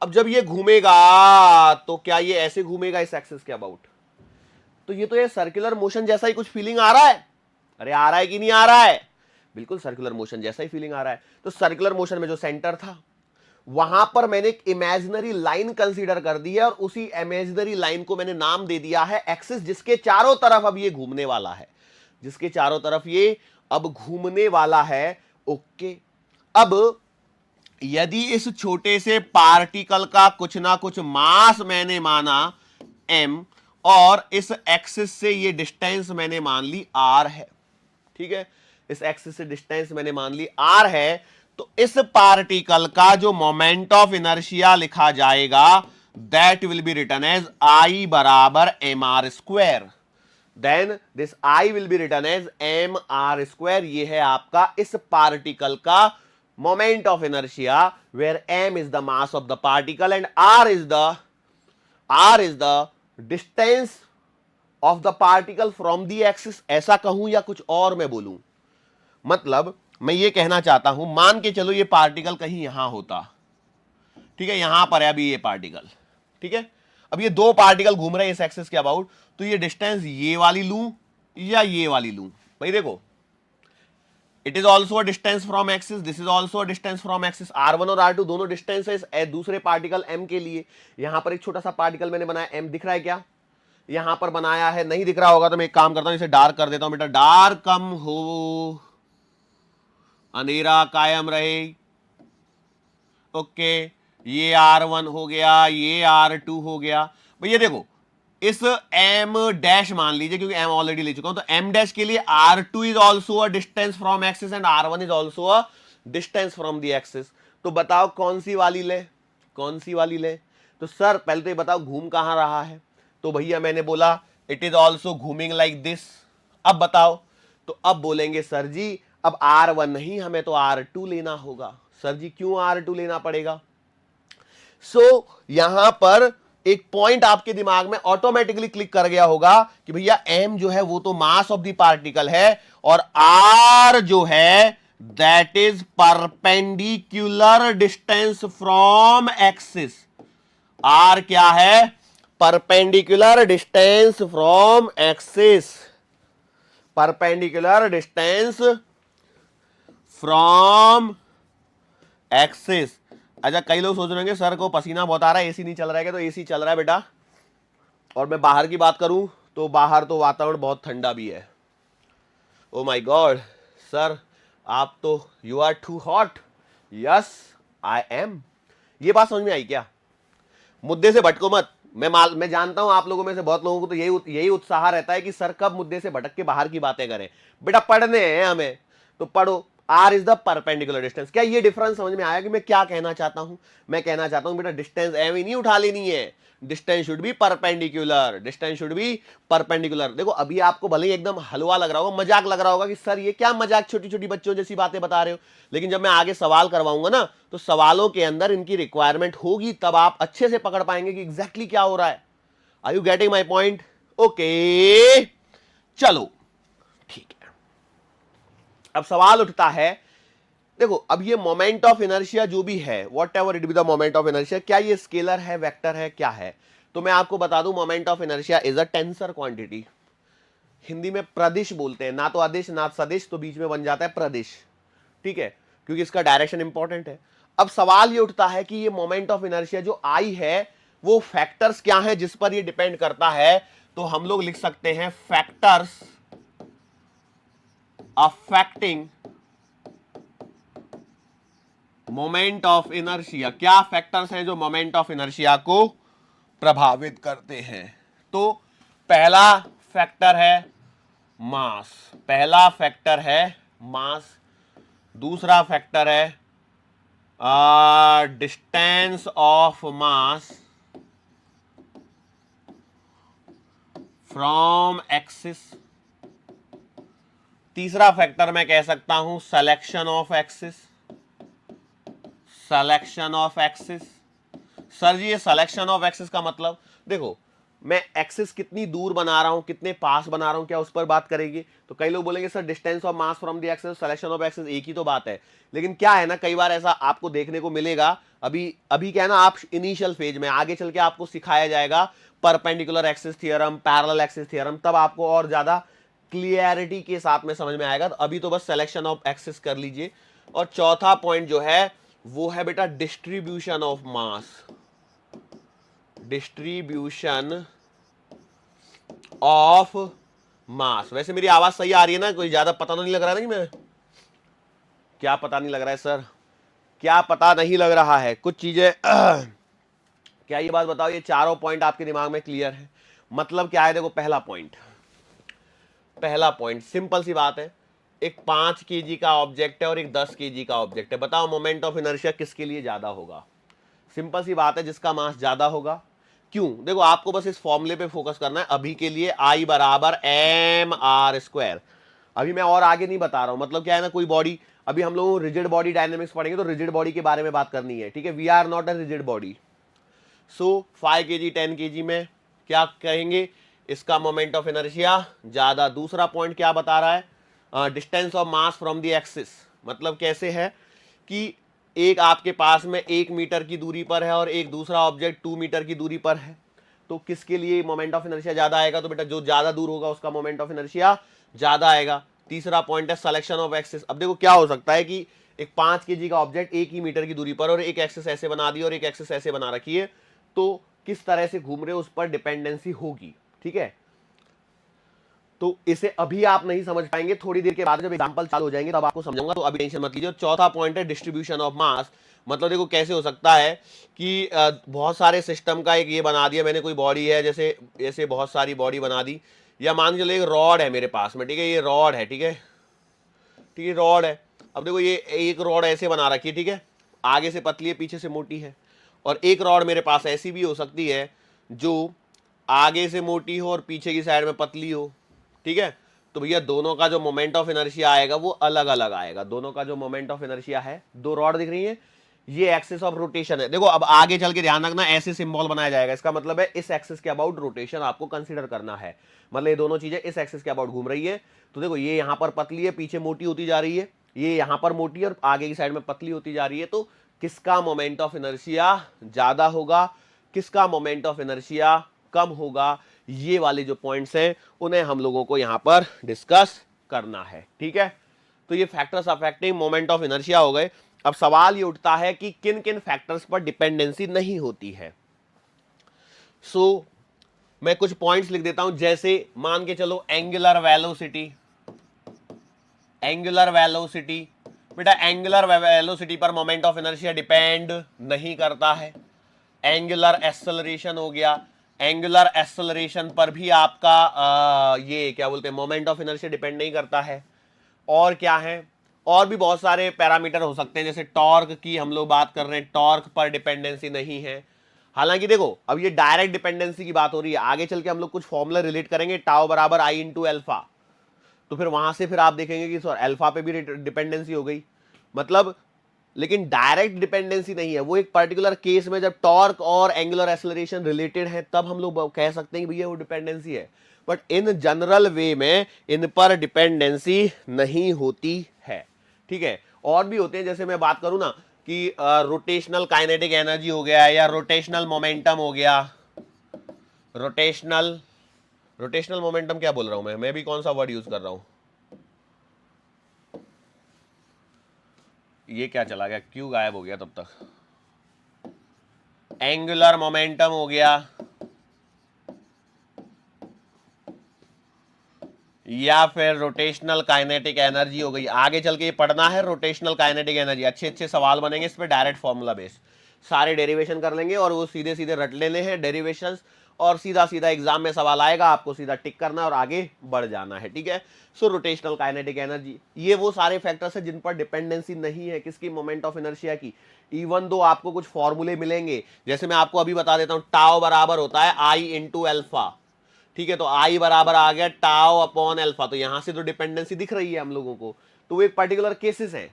Speaker 1: अब जब ये घूमेगा तो क्या ये ऐसे घूमेगा इस एक्सिस के अबाउट? तो ये सर्कुलर मोशन जैसा ही कुछ फीलिंग आ रहा है। अरे आ रहा है कि नहीं आ रहा है? बिल्कुल सर्कुलर मोशन जैसा ही फीलिंग आ रहा है। तो सर्कुलर मोशन में जो सेंटर था, वहां पर मैंने एक इमेजिनरी लाइन कंसीडर कर दी है, और उसी इमेजिनरी लाइन को मैंने नाम दे दिया है एक्सिस, जिसके चारों तरफ अब ये घूमने वाला है, जिसके चारों तरफ ये अब घूमने वाला है। ओके, अब यदि इस छोटे से पार्टिकल का कुछ ना कुछ मास मैंने माना m, और इस एक्सिस से ये डिस्टेंस मैंने मान ली r है, ठीक है, इस एक्सिस से डिस्टेंस मैंने मान ली r है, तो इस पार्टिकल का जो मोमेंट ऑफ इनर्शिया लिखा जाएगा, that will be written as I बराबर mr²। Then this I will be written as mr²। ये है आपका इस पार्टिकल का moment of inertia, where m is the mass of the particle and r is the distance of the particle from the axis. ऐसा कहूं या कुछ और मैं बोलूं? मतलब मैं ये कहना चाहता हूं, मान के चलो ये पार्टिकल कहीं यहां होता, ठीक है, यहां पर है अभी ये पार्टिकल, ठीक है, अब ये 2 पार्टिकल घूम रहे हैं इस एक्सिस के अबाउट, तो ये डिस्टेंस ये वाली लूं या ये वाली लूं? भाई देखो, it is also a distance from axis, this is also a distance from axis. r1 और r2 दोनों डिस्टेंस है दूसरे पार्टिकल m के लिए। यहां पर एक छोटा सा पार्टिकल मैंने बनाया, m दिख रहा है क्या? यहां पर बनाया है, नहीं दिख रहा होगा तो मैं एक काम करता हूं, इसे डार्क कर देता हूं। बेटा डार्क कम हो, अंधेरा कायम रहे। ओके, ये r1 हो गया, ये r2 हो गया। भैया देखो, इस m डैश मान लीजिए, क्योंकि m ऑलरेडी ले चुका हूं, तो m डैश के लिए r2 is also a distance from axis and r1 is also a distance from the axis. तो बताओ कौन सी वाली ले, कौन सी वाली ले? तो सर पहले तो ये बताओ घूम कहां रहा है? तो भैया मैंने बोला इट इज ऑल्सो घूमिंग लाइक दिस। अब बताओ, तो अब बोलेंगे सर जी अब r1 नहीं, हमें तो r2 लेना होगा। सर जी क्यों r2 लेना पड़ेगा? सो यहां पर एक पॉइंट आपके दिमाग में ऑटोमेटिकली क्लिक कर गया होगा कि भैया m जो है वो तो मास ऑफ द पार्टिकल है, और r जो है that is perpendicular distance from axis. R क्या है? Perpendicular distance from axis, perpendicular distance from axis. अच्छा, कई लोग सोच रहे होंगे सर को पसीना बहुत आ रहा है, एसी नहीं चल रहा है क्या? तो एसी चल रहा है बेटा, और मैं बाहर की बात करूं तो बाहर तो वातावरण बहुत ठंडा भी है। ओ माय गॉड सर, आप तो you are too hot. Yes I am. ये बात समझ में आई क्या? मुद्दे से भटको मत। मैं जानता हूं आप लोगों में से बहुत लोगों को तो यही उत्साह रहता है कि सर कब मुद्दे से भटक के बाहर की बातें करें। बेटा पढ़ने हैं हमें तो पढ़ो। R is the perpendicular distance. क्या ये डिफरेंस समझ में आया कि मैं क्या कहना चाहता हूं? मैं कहना चाहता हूं बेटा डिस्टेंस एम ही नहीं उठा लेनी है, distance should be perpendicular, distance should be perpendicular. देखो अभी आपको भले ही एकदम हलवा लग रहा होगा, मजाक लग रहा होगा कि सर ये क्या मजाक, छोटी छोटी बच्चों जैसी बातें बता रहे हो, लेकिन जब मैं आगे सवाल करवाऊंगा ना तो सवालों के अंदर इनकी रिक्वायरमेंट होगी, तब आप अच्छे से पकड़ पाएंगे कि एग्जैक्टली क्या हो रहा है। Are you getting my point? Okay चलो ठीक है। अब सवाल उठता है, देखो अब ये मोमेंट ऑफ इनर्शिया जो भी है, what ever it be the moment of inertia, क्या ये स्केलर है, वेक्टर है, क्या है? तो मैं आपको बता दूं moment of inertia is a tensor quantity. Hindi में प्रदिश बोलते हैं, ना तो अदिश ना सदिश, तो बीच में बन जाता है प्रदिश, ठीक है, क्योंकि इसका डायरेक्शन इंपॉर्टेंट है। अब सवाल ये उठता है कि ये मोमेंट ऑफ इनर्शिया जो आई है वो फैक्टर्स क्या है जिस पर ये डिपेंड करता है? तो हम लोग लिख सकते हैं factors affecting moment of inertia. क्या फैक्टर्स हैं जो मोमेंट ऑफ इनर्शिया को प्रभावित करते हैं? तो पहला फैक्टर है मास, पहला फैक्टर है मास, दूसरा फैक्टर है distance of mass from axis, तीसरा फैक्टर मैं कह सकता हूं selection of axis, selection of axis. Sir जी ये सिलेक्शन ऑफ एक्सिस का मतलब, देखो मैं एक्सिस कितनी दूर बना रहा हूं, कितने पास बना रहा हूं, क्या उस पर बात करेगी? तो कई लोग बोलेंगे sir distance of mass from the axis, selection of axis एक ही तो बात है। लेकिन क्या है ना, कई बार ऐसा आपको देखने को मिलेगा, अभी अभी क्या है ना, आप इनिशियल फेज में, आगे चल के आपको सिखाया जाएगा perpendicular axis theorem, parallel axis theorem, तब आपको और ज्यादा क्लियरिटी के साथ में समझ में आएगा। तो अभी तो बस सिलेक्शन ऑफ एक्सिस कर लीजिए। और चौथा पॉइंट जो है वो है बेटा distribution of mass, distribution of mass. वैसे मेरी आवाज सही आ रही है ना? कोई ज्यादा पता नहीं लग रहा है ना कि मैं क्या, पता नहीं लग रहा है सर? क्या पता नहीं लग रहा है कुछ चीजें? क्या ये बात बताओ, ये चारों पॉइंट आपके दिमाग में क्लियर है? मतलब क्या है? देखो पहला पॉइंट, पहला पॉइंट सिंपल सी बात है, एक 5 केजी का ऑब्जेक्ट है और एक 10 केजी का ऑब्जेक्ट है, बताओ मोमेंट ऑफ इनर्शिया किसके लिए ज्यादा होगा? सिंपल सी बात है, जिसका मास ज्यादा होगा। क्यों? देखो आपको बस इस फॉर्मूले पे फोकस करना है अभी के लिए, आई बराबर एम आर स्क्वायर। अभी मैं और आगे नहीं बता रहा हूं, मतलब क्या है ना, कोई बॉडी, अभी हम लोग रिजिड बॉडी डायनेमिक्स पढ़ेंगे तो रिजिड बॉडी के बारे में बात करनी है, ठीक है? We are not a rigid body. So 5 KG 10 KG में क्या कहेंगे? इसका मोमेंट ऑफ इनर्शिया ज्यादा। दूसरा पॉइंट क्या बता रहा है? Distance of mass from the axis. मतलब कैसे है कि एक आपके पास में 1 मीटर की दूरी पर है और एक दूसरा ऑब्जेक्ट 2 मीटर की दूरी पर है, तो किसके लिए मोमेंट ऑफ इनर्शिया ज्यादा आएगा? तो बेटा जो ज्यादा दूर होगा उसका मोमेंट ऑफ इनर्शिया ज्यादा आएगा। तीसरा पॉइंट है सिलेक्शन ऑफ एक्सिस। अब देखो क्या हो सकता है कि एक 5 केजी का ऑब्जेक्ट 1 ही मीटर की दूरी पर, और एक एक्सिस ऐसे बना दी और एक एक्सिस ऐसे बना रखी है, तो किस तरह से घूम रहे हो उस पर डिपेंडेंसी होगी, ठीक है? तो इसे अभी आप नहीं समझ पाएंगे, थोड़ी देर के बाद जब एग्जांपल चालू हो जाएंगे तब आपको समझाऊंगा, तो अभी टेंशन मत लीजिए। चौथा पॉइंट है डिस्ट्रीब्यूशन ऑफ मास। मतलब देखो कैसे हो सकता है कि बहुत सारे सिस्टम का एक ये बना दिया मैंने, कोई बॉडी है जैसे, ऐसे बहुत सारी बॉडी बना दी, या मान के चलो एक रॉड है मेरे पास में, ठीक है? ये रॉड है, ठीक है, ठीक है, रॉड है। अब देखो ये एक रॉड ऐसे बना रखी है, ठीक है, आगे से पतली है पीछे से मोटी है, और एक रॉड मेरे पास ऐसी भी हो सकती है जो आगे से मोटी हो और पीछे की साइड में पतली हो, ठीक है? तो भैया दोनों का जो मोमेंट ऑफ इनर्शिया आएगा वो अलग अलग आएगा। दोनों का जो मोमेंट ऑफ इनर्शिया है, दो रॉड दिख रही है, ये एक्सिस ऑफ रोटेशन है। देखो अब आगे चल के ध्यान रखना, ऐसे सिंबल बनाया जाएगा, इसका मतलब है इस एक्सिस के अबाउट रोटेशन आपको कंसीडर करना है। मतलब ये दोनों चीजें इस एक्सिस के अबाउट घूम रही है। तो देखो ये यहां पर पतली है, पीछे मोटी होती जा रही है, ये यहां पर मोटी और आगे की साइड में पतली होती जा रही है, तो किसका मोमेंट ऑफ इनर्शिया ज्यादा होगा, किसका मोमेंट ऑफ इनर्शिया कम होगा, ये वाले जो पॉइंट्स हैं उन्हें हम लोगों को यहां पर डिस्कस करना है। ठीक है, तो ये factors affecting moment of inertia हो गए। अब सवाल ये उठता है कि किन किन फैक्टर्स पर डिपेंडेंसी नहीं होती है। सो मैं कुछ पॉइंट्स लिख देता हूं, जैसे मान के चलो एंगुलर वेलोसिटी। एंगुलर वेलोसिटी बेटा, एंगुलर वेलोसिटी पर मोमेंट ऑफ इनर्शिया डिपेंड नहीं करता है। एंगुलर एक्सेलरेशन हो गया, एंगुलर एक्सेलरेशन पर भी आपका ये क्या बोलते हैं मोमेंट ऑफ इनर्शिया डिपेंड नहीं करता है। और क्या है, और भी बहुत सारे पैरामीटर हो सकते हैं, जैसे टॉर्क की हम लोग बात कर रहे हैं, टॉर्क पर डिपेंडेंसी नहीं है। हालांकि देखो अब ये डायरेक्ट डिपेंडेंसी की बात हो रही है, आगे चल के हम लोग कुछ फॉर्मूला रिलेट करेंगे, टाउ बराबर आई इंटू एल्फा, तो फिर वहां से फिर आप देखेंगे कि एल्फा पे भी डिपेंडेंसी हो गई, मतलब लेकिन डायरेक्ट डिपेंडेंसी नहीं है। वो एक पर्टिकुलर केस में जब टॉर्क और एंगुलर एक्सेलरेशन रिलेटेड है तब हम लोग कह सकते हैं कि भैया वो डिपेंडेंसी है, बट इन जनरल वे में इन पर डिपेंडेंसी नहीं होती है। ठीक है, और भी होते हैं, जैसे मैं बात करूं ना कि रोटेशनल काइनेटिक एनर्जी हो गया या रोटेशनल मोमेंटम हो गया। रोटेशनल रोटेशनल मोमेंटम क्या बोल रहा हूं मैं भी कौन सा वर्ड यूज कर रहा हूं, ये क्या चला गया, क्यों गायब हो गया तब तक। एंगुलर मोमेंटम हो गया या फिर रोटेशनल काइनेटिक एनर्जी हो गई। आगे चल के ये पढ़ना है रोटेशनल काइनेटिक एनर्जी, अच्छे अच्छे सवाल बनेंगे इस पे, डायरेक्ट फॉर्मूला बेस्ड सारे डेरिवेशन कर लेंगे और वो सीधे सीधे रट लेने हैं डेरिवेशंस, और सीधा सीधा एग्जाम में सवाल आएगा, आपको सीधा टिक करना और आगे बढ़ जाना है। ठीक है, सो रोटेशनल काइनेटिक एनर्जी, ये वो सारे फैक्टर्स हैं जिन पर डिपेंडेंसी नहीं है किसकी, मोमेंट ऑफ इनर्शिया की। इवन दो आपको कुछ फॉर्मूले मिलेंगे, जैसे मैं आपको अभी बता देता हूं, टाउ बराबर होता है आई इंटू एल्फा। ठीक है, तो आई बराबर आ गया टाउ अपॉन एल्फा, तो यहां से तो डिपेंडेंसी दिख रही है हम लोगों को, तो वो एक पर्टिकुलर केसेस है।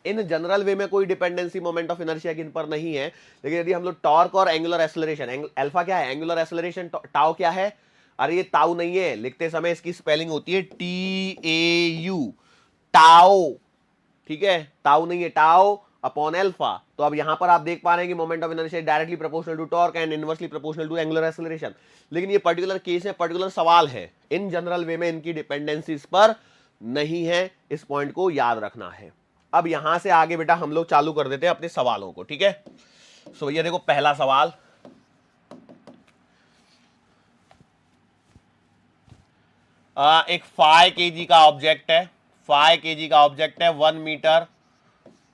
Speaker 1: इन जनरल वे में कोई डिपेंडेंसी मोमेंट ऑफ इनर्शिया की इन पर नहीं है। लेकिन यदि हम लोग टॉर्क और एंगुलर एक्सेलरेशन, अल्फा क्या है, एंगुलर एक्सेलरेशन, टाउ क्या है, अरे ये ताऊ नहीं है, लिखते समय इसकी स्पेलिंग होती है TAU, टाउ। ठीक है, ताऊ नहीं है, टाउ अपॉन एल्फा। तो अब यहां पर आप देख पा रहे हैं कि moment of inertia directly proportional to torque and inversely proportional to angular acceleration. लेकिन ये पर्टिकुलर केस है, पर्टिकुलर सवाल है, इन जनरल वे में इनकी डिपेंडेंसी इस पर नहीं है, इस पॉइंट को याद रखना है। अब यहां से आगे बेटा हम लोग चालू कर देते हैं अपने सवालों को। ठीक है, सो ये देखो पहला सवाल, एक 5 kg का ऑब्जेक्ट है, 5 kg का ऑब्जेक्ट है, 1 मीटर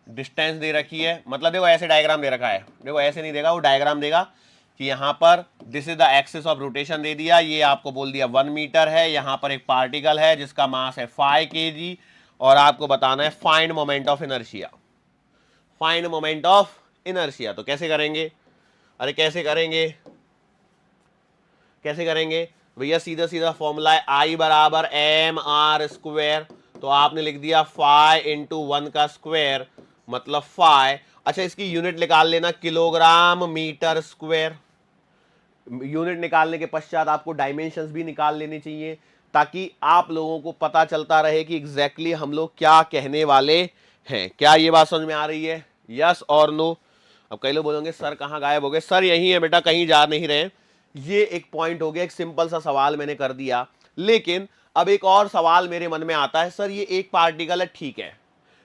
Speaker 1: डिस्टेंस दे रखी है। मतलब देखो ऐसे डायग्राम दे रखा है, देखो ऐसे नहीं देगा, वो डायग्राम देगा कि यहां पर this is the axis of rotation दे दिया, ये आपको बोल दिया 1 मीटर है, यहां पर एक पार्टिकल है जिसका मास है 5 kg, और आपको बताना है find moment of inertia. Find moment of inertia तो कैसे करेंगे, अरे कैसे करेंगे, कैसे करेंगे भैया, सीधा सीधा फॉर्मूला है आई बराबर एम आर स्क्वायर, तो आपने लिख दिया 5 इंटू 1 का स्क्वायर मतलब 5। अच्छा, इसकी यूनिट निकाल लेना, किलोग्राम मीटर स्क्वायर। यूनिट निकालने के पश्चात आपको डायमेंशंस भी निकाल लेनी चाहिए, ताकि आप लोगों को पता चलता रहे कि एग्जैक्टली हम लोग क्या कहने वाले हैं। क्या ये बात समझ में आ रही है, यस और नो। अब कई लोग बोलेंगे सर कहाँ गायब हो गए, सर यही है बेटा, कहीं जा नहीं रहे। ये एक पॉइंट हो गया, एक सिंपल सा सवाल मैंने कर दिया। लेकिन अब एक और सवाल मेरे मन में आता है, सर ये एक पार्टिकल है, ठीक है,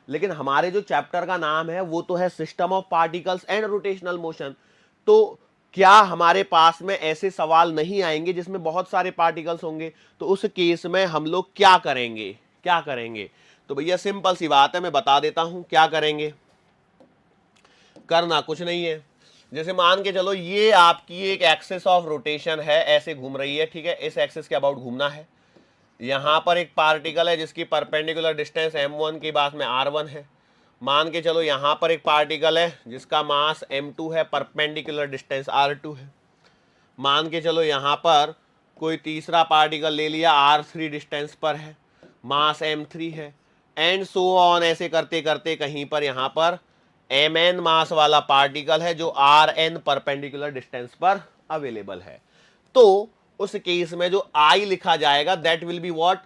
Speaker 1: लेकिन हमारे जो चैप्टर का नाम है वो तो है system of particles and rotational motion, तो क्या हमारे पास में ऐसे सवाल नहीं आएंगे जिसमें बहुत सारे पार्टिकल्स होंगे, तो उस केस में हम लोग क्या करेंगे, क्या करेंगे। तो भैया सिंपल सी बात है, मैं बता देता हूं क्या करेंगे। करना कुछ नहीं है, जैसे मान के चलो ये आपकी एक एक्सिस ऑफ रोटेशन है, ऐसे घूम रही है। ठीक है, इस एक्सिस के अबाउट घूमना है। यहां पर एक पार्टिकल है जिसकी परपेंडिकुलर डिस्टेंस m1 के पास में r1 है। मान के चलो यहां पर एक पार्टिकल है जिसका मास m2 है, परपेंडिकुलर डिस्टेंस r2 है। मान के चलो यहां पर कोई तीसरा पार्टिकल ले लिया, r3 डिस्टेंस पर है, मास m3 है, एंड सो ऑन, ऐसे करते करते कहीं पर यहां पर mn मास वाला पार्टिकल है जो rn परपेंडिकुलर डिस्टेंस पर अवेलेबल है। तो उस केस में जो I लिखा जाएगा दैट विल बी व्हाट,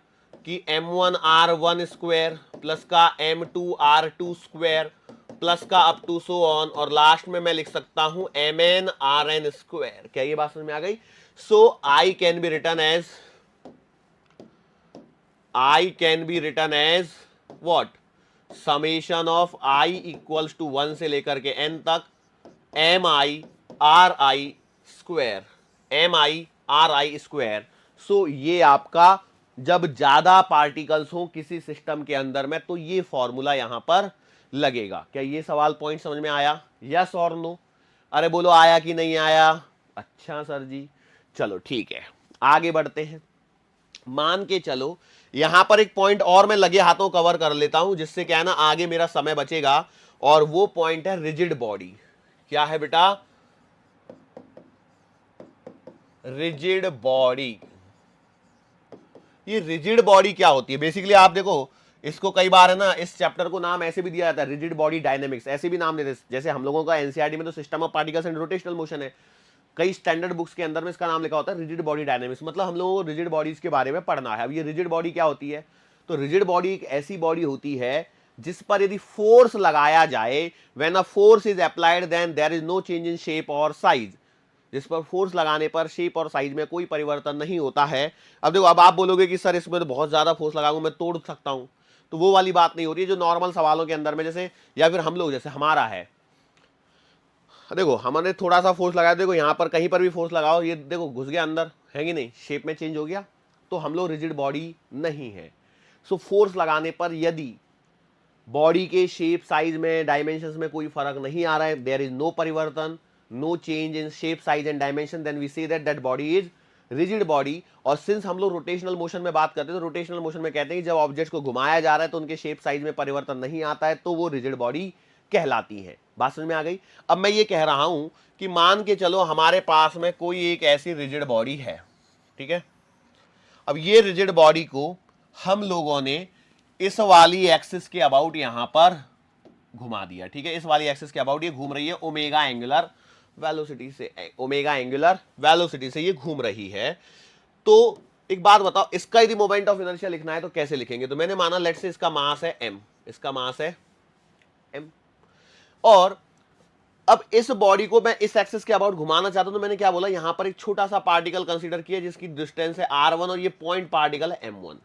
Speaker 1: कि m1r1 स्क्वायर प्लस का m2r2 स्क्वायर प्लस का अप टू सो ऑन, और लास्ट में मैं लिख सकता हूं mn स्क्वायर। क्या ये बात समझ में आ गई? So I can be written as what, summation of I equals to 1 से लेकर के n तक mi स्क्वायर। सो ये आपका जब ज्यादा पार्टिकल्स हो किसी सिस्टम के अंदर में तो ये फॉर्मूला यहां पर लगेगा। क्या ये सवाल पॉइंट समझ में आया? यस और नो? अरे बोलो आया कि नहीं आया? अच्छा सर जी, चलो ठीक है, आगे बढ़ते हैं। मान के चलो यहां पर एक पॉइंट और मैं लगे हाथों कवर कर लेता हूं, जिससे क्या है ना आगे मेरा समय बचेगा, और वो पॉइंट है रिजिड बॉडी। क्या है बेटा? Rigid body. ये रिजिड बॉडी क्या होती है? बेसिकली आप देखो, इसको कई बार है ना इस चैप्टर को नाम ऐसे भी दिया जाता है, रिजिड बॉडी डायनेमिक्स, ऐसे भी नाम देते हैं। जैसे हम लोगों का एनसीईआरटी में तो system of particles and rotational motion है, कई स्टैंडर्ड बुक्स के अंदर में इसका नाम लिखा होता है रिजिड बॉडी डायनेमिक्स। मतलब हम लोगों को रिजिड बॉडीज के बारे में पढ़ना है। अब ये रिजिड बॉडी क्या होती है? तो रिजिड बॉडी एक ऐसी बॉडी होती है जिस पर यदि फोर्स लगाया जाए, when a force is applied then there is no change in shape और साइज, जिस पर फोर्स लगाने पर शेप और साइज में कोई परिवर्तन नहीं होता है। अब देखो, अब आप बोलोगे कि सर इसमें तो बहुत ज्यादा फोर्स लगाऊंगा, मैं तोड़ सकता हूं, तो वो वाली बात नहीं हो रही है जो नॉर्मल सवालों के अंदर में, जैसे या फिर हम लोग जैसे हमारा है, देखो हमने थोड़ा सा फोर्स लगाया, देखो यहां पर कहीं पर भी फोर्स लगाओ, ये देखो घुस गया अंदर, है कि नहीं, शेप में चेंज हो गया, तो हम लोग रिजिड बॉडी नहीं है। सो फोर्स लगाने पर यदि बॉडी के शेप साइज में डायमेंशंस में कोई फर्क नहीं आ रहा है, देयर इज नो परिवर्तन, no change in shape size and dimension, then we say that body is rigid body. और सिंस हम लोग रोटेशनल मोशन में बात करते हैं, तो रोटेशनल मोशन में कहते हैं कि जब ऑब्जेक्ट को घुमाया जा रहा है तो उनके शेप साइज में परिवर्तन नहीं आता है, तो वो रिजिड बॉडी कहलाती है। बात समझ में आ गई? अब मैं ये कह रहा हूं कि मान के चलो हमारे पास में कोई एक ऐसी रिजिड बॉडी है, ठीक है। अब ये रिजिड बॉडी को हम लोगों ने इस वाली एक्सिस के अबाउट यहां पर घुमा दिया, ठीक है। इस वाली एक्सिस के अबाउट ये घूम रही है ओमेगा एंगुलर वेलोसिटी से, ओमेगा एंगुलर वेलोसिटी से ये घूम रही है। तो एक बात बताओ, इसका यदि मोमेंट ऑफ इनर्शिया लिखना है तो कैसे लिखेंगे? तो मैंने माना लेट्स से इसका मास है m, इसका मास है m, और अब इस बॉडी को मैं इस एक्सिस के अबाउट घुमाना चाहता हूं, तो मैंने क्या बोला, यहां पर एक छोटा सा पार्टिकल कंसीडर किया जिसकी डिस्टेंस है r1 और ये पॉइंट पार्टिकल है m1।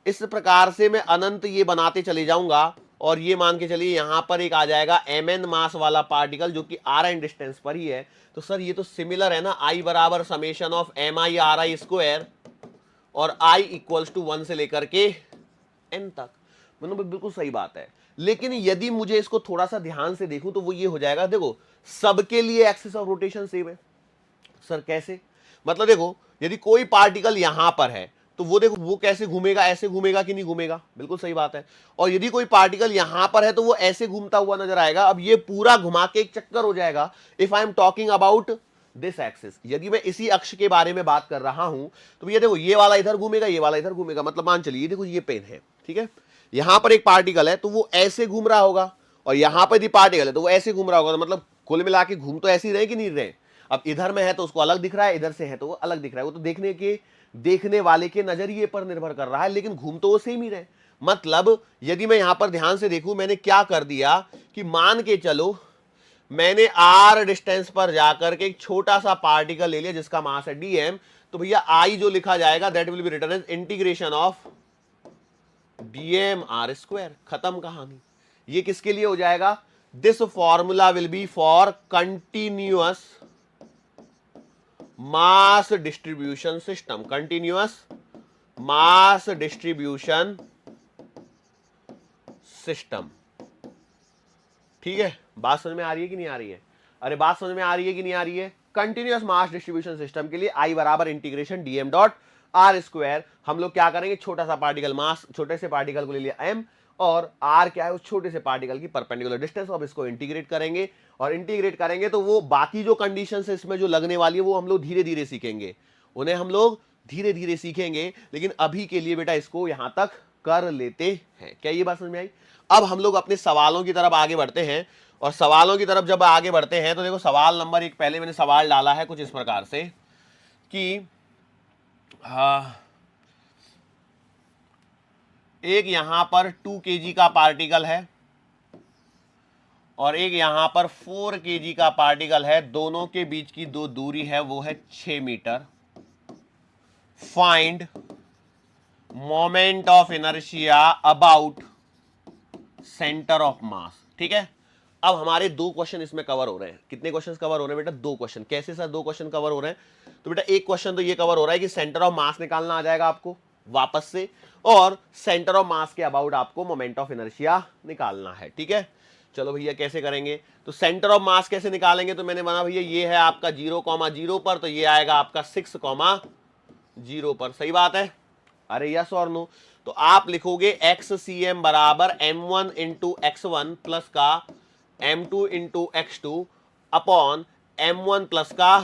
Speaker 1: इस प्रकार से मैं अनंत ये बनाते चले जाऊंगा, और ये मान के चलिए यहां पर एक आ जाएगा mn मास वाला पार्टिकल जो कि rn डिस्टेंस पर ही है। तो सर ये तो सिमिलर है ना, I बराबर समेशन ऑफ mi स्क्वायर और I इक्वल्स टू 1 से लेकर के n तक। मतलब बिल्कुल सही बात है, लेकिन यदि मुझे इसको थोड़ा सा ध्यान से देखूं तो वो ये हो जाएगा, देखो सबके लिए एक्सिस ऑफ रोटेशन सेम है। सर कैसे? मतलब देखो यदि कोई पार्टिकल यहां पर है तो वो देखो वो कैसे घूमेगा, ऐसे घूमेगा कि नहीं घूमेगा? बिल्कुल सही बात है। और यदि कोई पार्टिकल यहां पर है तो वो ऐसे घूमता हुआ नजर आएगा। अब ये पूरा घुमा के एक चक्कर हो जाएगा if I am talking about this axis. यदि मैं इसी अक्ष के बारे में बात कर रहा हूं तो ये देखो ये वाला इधर घूमेगा, ये वाला इधर घूमेगा। मतलब मान चलिए देखो ये पेन है, ठीक है, यहां पर एक पार्टिकल है तो वो ऐसे घूम रहा होगा, और यहां पर यदि पार्टिकल है तो वो ऐसे घूम रहा होगा। तो मतलब कुल मिला के घूम तो ऐसे ही रहे कि नहीं रहे? अब इधर में है तो उसको अलग दिख रहा है, इधर से है तो वो अलग दिख रहा है। वो तो देखने वाले के नजरिए पर निर्भर कर रहा है, लेकिन घूम तो वो सेम ही रहे। मतलब यदि मैं यहां पर ध्यान से देखूं, मैंने क्या कर दिया कि मान के चलो मैंने r डिस्टेंस पर जाकर के एक छोटा सा पार्टिकल ले लिया जिसका मास है dm। तो भैया I जो लिखा जाएगा that will be written as integration of dm r square. खत्म कहानी। ये किसके लिए हो जाएगा? This formula will be for continuous mass distribution system, continuous mass distribution system. ठीक है, बात समझ में आ रही है कि नहीं आ रही है? अरे बात समझ में आ रही है कि नहीं आ रही है? कंटिन्यूअस मास डिस्ट्रीब्यूशन सिस्टम के लिए I बराबर integration dm dot r square. हम लोग क्या करेंगे, छोटा सा पार्टिकल मास, छोटे से पार्टिकल को ले लिया m, और r क्या है, उस छोटे से पार्टिकल की परपेंडिकुलर डिस्टेंस। अब इसको इंटीग्रेट करेंगे, और इंटीग्रेट करेंगे तो वो बाकी जो कंडीशंस है इसमें जो लगने वाली है वो हम लोग धीरे धीरे सीखेंगे, उन्हें हम लोग धीरे धीरे सीखेंगे। लेकिन अभी के लिए बेटा इसको यहां तक कर लेते हैं। क्या ये बात समझ में आई? अब हम लोग अपने सवालों की तरफ आगे बढ़ते हैं, और सवालों की तरफ जब आगे बढ़ते हैं तो देखो सवाल नंबर 1 पहले मैंने सवाल डाला है कुछ इस प्रकार से कि एक यहां पर 2 kg का पार्टिकल है और एक यहां पर 4 kg का पार्टिकल है, दोनों के बीच की दो दूरी है वो है 6 metre. Find moment of inertia about centre of mass. ठीक है, अब हमारे दो क्वेश्चन इसमें कवर हो रहे हैं। कितने क्वेश्चन कवर हो रहे हैं बेटा? दो क्वेश्चन। कैसे सर दो क्वेश्चन कवर हो रहे हैं? तो बेटा एक क्वेश्चन तो ये कवर हो रहा है कि सेंटर ऑफ मास निकालना आ जाएगा आपको वापस से, और सेंटर ऑफ मास के अबाउट आपको मोमेंट ऑफ इनर्शिया निकालना है। ठीक है, चलो भैया कैसे करेंगे? तो सेंटर ऑफ मास कैसे निकालेंगे? तो मैंने माना भैया ये है आपका 0,0 पर, तो ये आएगा आपका 6,0 पर। सही बात है? अरे यस और नो? तो आप लिखोगे एक्स सी एम बराबर m1 इंटू x1 प्लस का m2 into x2 upon m1 plus का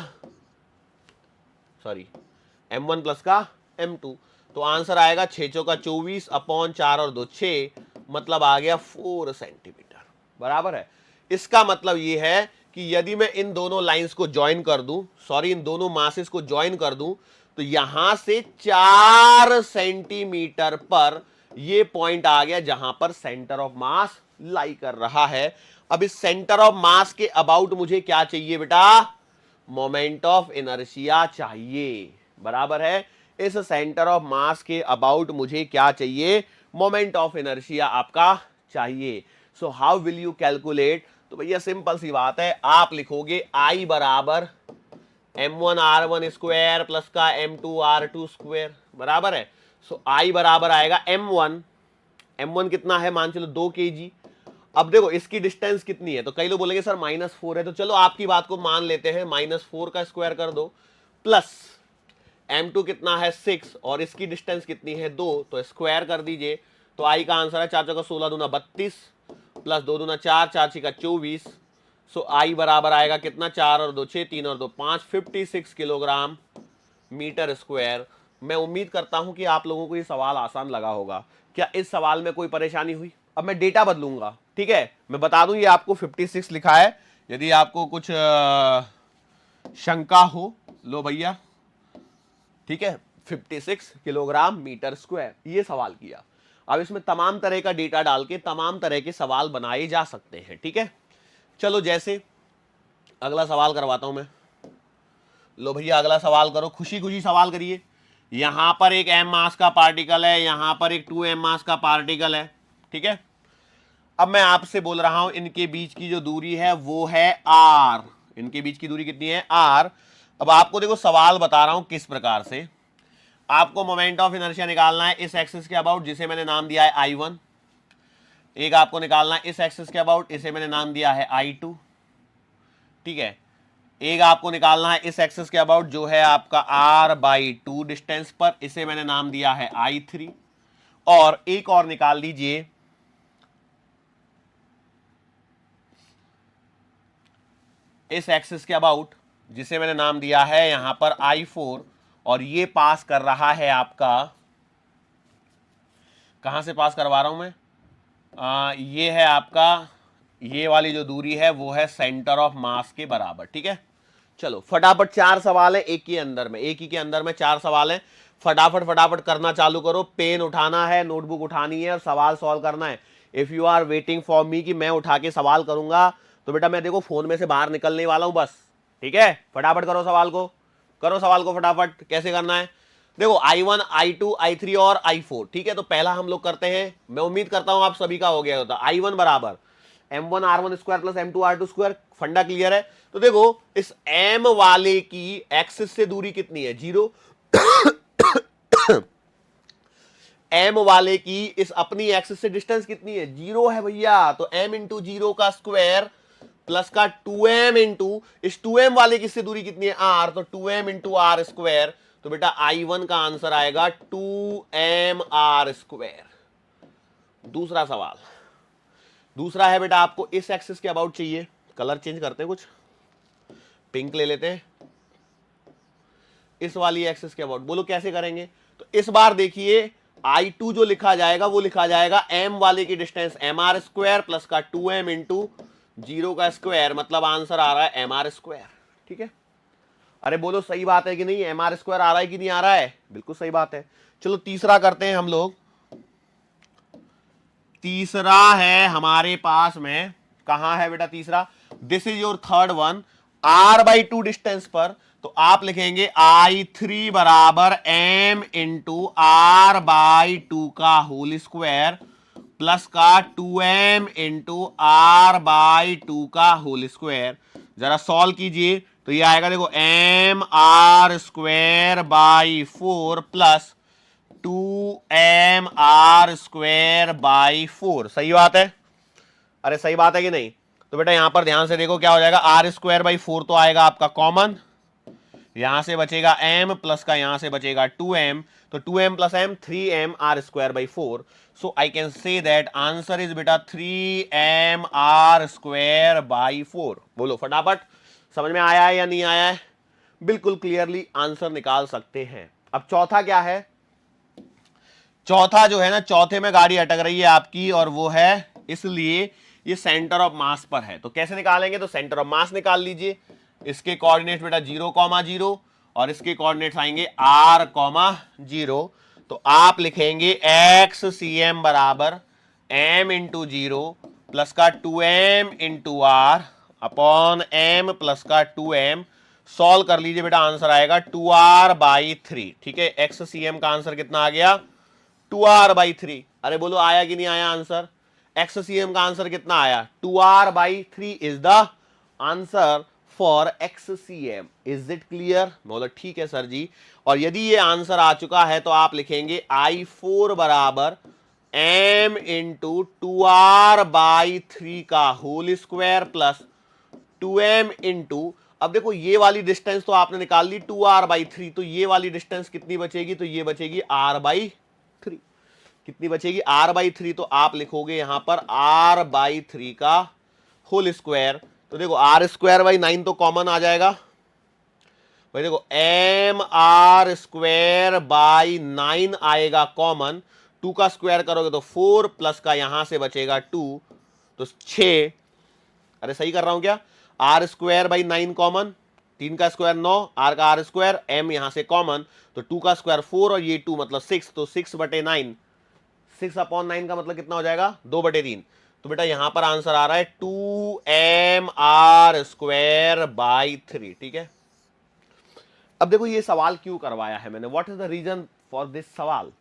Speaker 1: m1 प्लस का m2। तो आंसर आएगा 6 चौका 24 अपॉन 4 और 2 6, मतलब आ गया 4 सेंटीमीटर। बराबर है। इसका मतलब ये है कि यदि मैं इन दोनों लाइंस को ज्वाइन कर दूं, इन दोनों मासेस को ज्वाइन कर दूं, तो यहां से 4 सेंटीमीटर पर ये पॉइंट आ गया जहां पर सेंटर ऑफ मास लाई कर रहा है। अब इस सेंटर ऑफ मास के अबाउट मुझे क्या चाहिए बेटा? मोमेंट ऑफ इनर्शिया चाहिए। बराबर है, इस सेंटर ऑफ मास के अबाउट मुझे क्या चाहिए? मोमेंट ऑफ इनर्शिया आपका चाहिए। So how will you calculate? तो भैया सिंपल सी बात है, आप लिखोगे I बराबर m1r1 स्क्वायर प्लस का m2r2 स्क्वायर। बराबर है। सो I बराबर आएगा m1 कितना है? मान चलो 2 kg। अब देखो इसकी डिस्टेंस कितनी है, तो कई लोग बोलेंगे सर -4 है, तो चलो आपकी बात को मान लेते हैं, -4 का स्क्वायर कर दो, प्लस m2 कितना है 6 और इसकी डिस्टेंस कितनी है 2, तो स्क्वायर कर दीजिए। तो आई का आंसर है 4 चौका 16 दूना 32 प्लस 2 दूना 4 4 6 का 24। सो आई बराबर आएगा कितना? 4 और 2 6, 3 और 2 5, 56 किलोग्राम मीटर स्क्वायर। मैं उम्मीद करता हूं कि आप लोगों को ये सवाल आसान लगा होगा। क्या इस सवाल में कोई परेशानी हुई? अब मैं डेटा बदलूंगा। ठीक है, मैं बता दूं ये आपको 56 लिखा है। यदि आपको कुछ शंका हो, लो भैया, ठीक है, 56 किलोग्राम मीटर स्क्वायर ये सवाल किया। अब इसमें तमाम तरह का डेटा डाल के तमाम तरह के सवाल बनाए जा सकते हैं। ठीक है, चलो जैसे अगला सवाल करवाता हूं मैं। लो भैया अगला सवाल करो, खुशी खुशी सवाल करिए। यहां पर एक m मास का पार्टिकल है, यहां पर एक 2m मास का पार्टिकल है। ठीक है, अब मैं आपसे बोल रहा हूं इनके बीच की जो दूरी है वो है r। इनके बीच की दूरी कितनी है? r। अब आपको देखो सवाल बता रहा हूं किस प्रकार से। आपको मोमेंट ऑफ इनर्शिया निकालना है इस एक्सिस के अबाउट, जिसे मैंने नाम दिया है I1। एक आपको निकालना है इस एक्सिस के अबाउट, इसे मैंने नाम दिया है I2। ठीक है, एक आपको निकालना है इस एक्सिस के अबाउट जो है आपका r/2 डिस्टेंस पर, इसे मैंने नाम दिया है I3। और एक और निकाल लीजिए इस एक्सिस के अबाउट, जिसे मैंने नाम दिया है यहां पर I4, और ये पास कर रहा है आपका, कहां से पास करवा रहा हूं मैं? ये है आपका, ये वाली जो दूरी है वो है सेंटर ऑफ मास के बराबर। ठीक है, चलो फटाफट 4 सवाल है एक ही के अंदर में 4 सवाल है। फटाफट फटाफट करना चालू करो, पेन उठाना है, नोटबुक उठानी है और सवाल सॉल्व करना है। If you are waiting for me कि मैं उठा के सवाल करूंगा, तो बेटा मैं देखो फोन में से बाहर निकलने वाला हूं बस। ठीक है, फटाफट करो सवाल को, फटाफट। कैसे करना है? देखो I1, I2, I3 और I4। ठीक है, तो पहला हम लोग करते हैं, मैं उम्मीद करता हूं आप सभी का हो गया होता। I1 बराबर m1r1 square plus m2r2 square. फंडा क्लियर है? तो देखो इस m वाले की एक्सिस से दूरी कितनी है? 0। m वाले की इस अपनी एक्सिस से डिस्टेंस कितनी है? 0 है भैया। तो m इंटू 0 का स्क्वायर प्लस का 2m इंटू इस 2m वाले की से दूरी कितनी है? r। तो 2m इंटू r स्क्वायर। तो बेटा I1 का आंसर आएगा 2mr स्क्वायर। दूसरा सवाल, दूसरा है बेटा आपको इस एक्सिस के अबाउट चाहिए। कलर चेंज करते हैं, कुछ पिंक ले लेते हैं। इस वाली एक्सिस के अबाउट बोलो कैसे करेंगे? तो इस बार देखिए I2 जो लिखा जाएगा वो लिखा जाएगा m वाले की डिस्टेंस mr स्क्वायर प्लस का 2m इंटू 0 का स्क्वायर, मतलब आंसर आ रहा है mr स्क्वायर। ठीक है, अरे बोलो सही बात है कि नहीं? mr स्क्वायर आ रहा है कि नहीं आ रहा है? बिल्कुल सही बात है। चलो तीसरा करते हैं हम लोग। तीसरा है हमारे पास में, कहां है बेटा तीसरा, this is your third one, r/2 distance पर, तो आप लिखेंगे I3 बराबर m इंटू r/2 का होल स्क्वायर प्लस का 2m इंटू r/2 का होल स्क्वायर। जरा सॉल्व कीजिए तो ये आएगा, देखो mr² प्लस 2mr² सही बात है, अरे सही बात है कि नहीं। तो बेटा यहां पर ध्यान से देखो क्या हो जाएगा, r² तो आएगा आपका कॉमन, यहां से बचेगा m प्लस का यहां से बचेगा 2m, तो 2m plus m 3mr²/4। So I can say that answer is बेटा 3mr²/4। बोलो फटाफट, समझ में आया है या नहीं आया है, बिल्कुल क्लियरली आंसर निकाल सकते हैं। अब चौथा क्या है, चौथा जो है ना, चौथे में गाड़ी अटक रही है आपकी, और वो है इसलिए ये सेंटर ऑफ मास पर है। तो कैसे निकालेंगे, तो सेंटर ऑफ मास निकाल लीजिए, इसके कोऑर्डिनेट बेटा 0,0 और इसके कोऑर्डिनेट्स आएंगे r,0। तो आप लिखेंगे XCM बराबर m इंटू 0 प्लस का 2m into r upon m plus का 2m। सॉल्व कर लीजिए बेटा, आंसर आएगा 2r/3। ठीक है, XCM का आंसर कितना आ गया, 2r/3। अरे बोलो आया कि नहीं आया आंसर, XCM का आंसर कितना आया, 2r/3 is the answer for XCM। Is it clear, बोलो ठीक है सर जी। और यदि ये आंसर आ चुका है तो आप लिखेंगे I4 बराबर m इंटू 2r/3 का whole square plus 2m into, अब देखो ये वाली डिस्टेंस तो आपने निकाल ली 2r/3, तो ये वाली डिस्टेंस कितनी बचेगी, तो ये बचेगी r/3। कितनी बचेगी, r/3। तो आप लिखोगे यहां पर r/3 का होल स्क्वायर, तो देखो r²/9 तो कॉमन आ जाएगा भाई, देखो mr²/9 आएगा कॉमन, 2 का स्क्वायर करोगे तो 4 प्लस का यहां से बचेगा 2 तो 6, अरे सही कर रहा हूं क्या, r²/9 कॉमन, 3 का स्क्वायर 9, r का r², m यहां से कॉमन, तो 2 का स्क्वायर 4 और ये 2 मतलब 6, तो 6/9, 6/9 का मतलब कितना हो जाएगा, 2/3। तो बेटा यहां पर आंसर आ रहा है 2mr²/3। ठीक है, अब देखो ये सवाल क्यों करवाया है मैंने, what is the reason for this सवाल,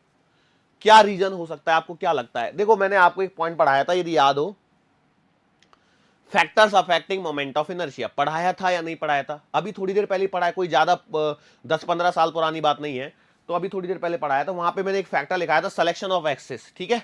Speaker 1: क्या रीजन हो सकता है, आपको क्या लगता है। देखो मैंने आपको एक पॉइंट पढ़ाया था, यदि याद हो, factors affecting moment of inertia, पढ़ाया था या नहीं पढ़ाया था, अभी थोड़ी देर पहले पढ़ाया, कोई ज्यादा 10-15 साल पुरानी बात नहीं है, तो अभी थोड़ी देर पहले पढ़ाया था, वहां पे मैंने एक फैक्टर लिखाया था सिलेक्शन ऑफ एक्सिस। ठीक है,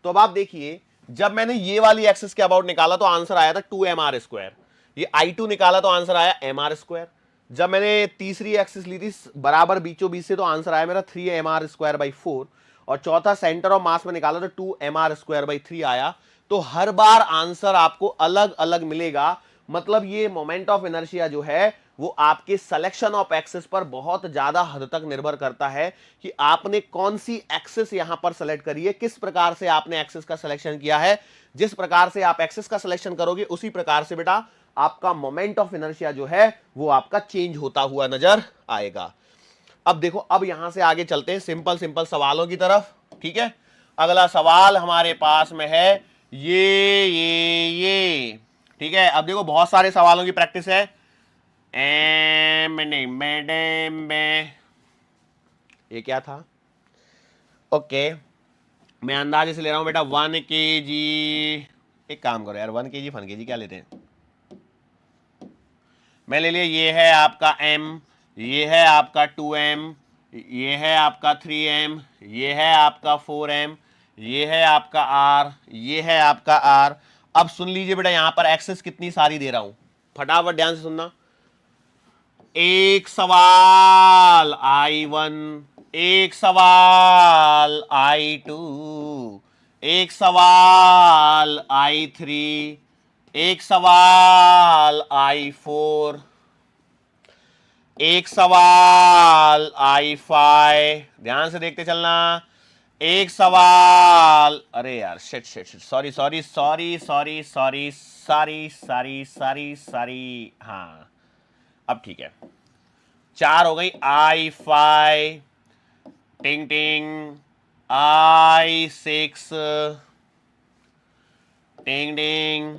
Speaker 1: तो अब आप देखिए, जब मैंने ये वाली एक्सिस के अबाउट निकाला तो आंसर आया था 2mr², ये I2 निकाला तो आंसर आया mr²। जब मैंने तीसरी एक्सिस ली थी बराबर बीचों बीच से, तो आंसर आया मेरा 3mr²/4, और चौथा सेंटर ऑफ मास में निकाला तो 2mr²/3 आया। तो हर बार आंसर आपको अलग अलग मिलेगा, मतलब ये मोमेंट ऑफ इनर्शिया जो है वो आपके सिलेक्शन ऑफ एक्सिस पर बहुत ज्यादा हद तक निर्भर करता है कि आपने कौन सी एक्सिस यहां पर सेलेक्ट करी है, किस प्रकार से आपने एक्सिस का सिलेक्शन किया है। जिस प्रकार से आप एक्सिस का सिलेक्शन करोगे उसी प्रकार से बेटा आपका मोमेंट ऑफ इनर्शिया जो है वो आपका चेंज होता हुआ नजर आएगा। अब देखो, अब यहां से आगे चलते हैं सिंपल सिंपल सवालों की तरफ। ठीक है, अगला सवाल हमारे पास में है ये। ठीक है, अब देखो बहुत सारे सवालों की प्रैक्टिस है। ये क्या था, ओके मैं अंदाजे से ले रहा हूं बेटा 1 kg, एक काम करो यार 1 kg फन kg क्या लेते हैं, मैं ले लिया, ये है आपका m, ये है आपका 2m, ये है आपका 3m, ये है आपका 4m, ये है आपका r, ये है आपका r। अब सुन लीजिए बेटा, यहां पर एक्सेस कितनी सारी दे रहा हूं, फटाफट ध्यान से सुनना। एक सवाल I1, एक सवाल I2, एक सवाल I3, एक सवाल I4, एक सवाल I5, ध्यान से देखते चलना, एक सवाल, अरे यार shit shit shit, sorry sorry sorry sorry sorry sorry sorry sorry sorry, हाँ अब ठीक है, 4 हो गई, I5, टिंग टिंग, I6, टिंग टिंग,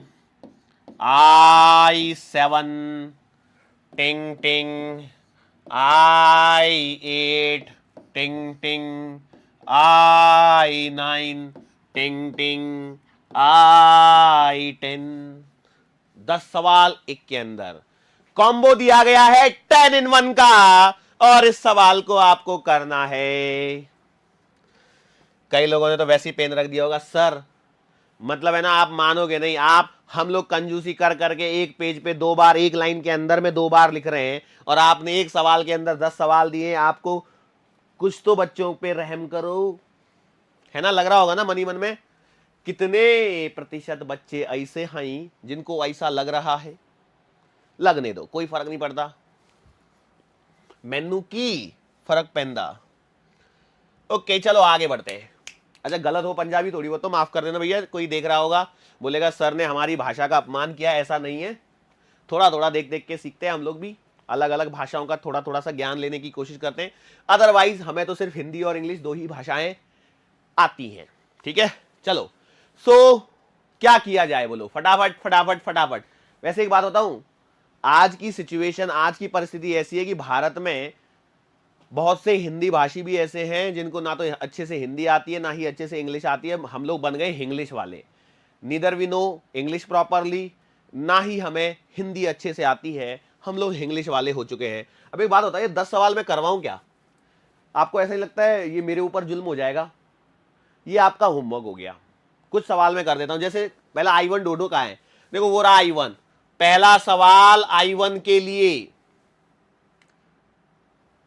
Speaker 1: I7, टिंग टिंग, I8, टिंग टिंग, I9, टिंग टिंग, I10। 10 सवाल एक के अंदर कॉम्बो दिया गया है 10 in 1 का, और इस सवाल को आपको करना है। कई लोगों ने तो वैसे ही पेन रख दिया होगा, सर मतलब है ना, आप मानोगे नहीं, आप हम लोग कंजूसी कर करके एक पेज पे 2 बार, एक लाइन के अंदर में 2 बार लिख रहे हैं, और आपने एक सवाल के अंदर 10 सवाल दिए। आपको कुछ तो बच्चों पे रहम करो, है ना। लग रहा होगा ना मनी मन में, कितने प्रतिशत बच्चे ऐसे हैं जिनको ऐसा लग रहा है। लगने दो, कोई फर्क नहीं पड़ता, मैनू की फर्क पैंदा। ओके चलो आगे बढ़ते हैं। अच्छा गलत हो पंजाबी थोड़ी बहुत तो माफ कर देना भैया, कोई देख रहा होगा बोलेगा सर ने हमारी भाषा का अपमान किया, ऐसा नहीं है। थोड़ा थोड़ा देख देख के सीखते हैं हम लोग भी, अलग अलग भाषाओं का थोड़ा थोड़ा सा ज्ञान लेने की कोशिश करते हैं। अदरवाइज हमें तो सिर्फ हिंदी और इंग्लिश 2 ही भाषाएं आती हैं, ठीक है। चलो सो क्या किया जाए बोलो, फटाफट फटाफट फटाफट। वैसे एक बात बताऊं, आज की सिचुएशन, आज की परिस्थिति ऐसी है कि भारत में बहुत से हिंदी भाषी भी ऐसे हैं जिनको ना तो अच्छे से हिंदी आती है, ना ही अच्छे से इंग्लिश आती है। हम लोग बन गए इंग्लिश वाले, neither we know English properly, ना ही हमें हिंदी अच्छे से आती है, हम लोग इंग्लिश वाले हो चुके हैं। अब एक बात होता है, 10 सवाल मैं करवाऊं क्या? आपको ऐसा ही लगता है ये मेरे ऊपर जुल्म हो जाएगा? ये आपका होमवर्क हो गया। कुछ सवाल मैं कर देता हूं, जैसे पहला I1 डोडो का है, देखो वो रहा I1, पहला सवाल I1 के लिए,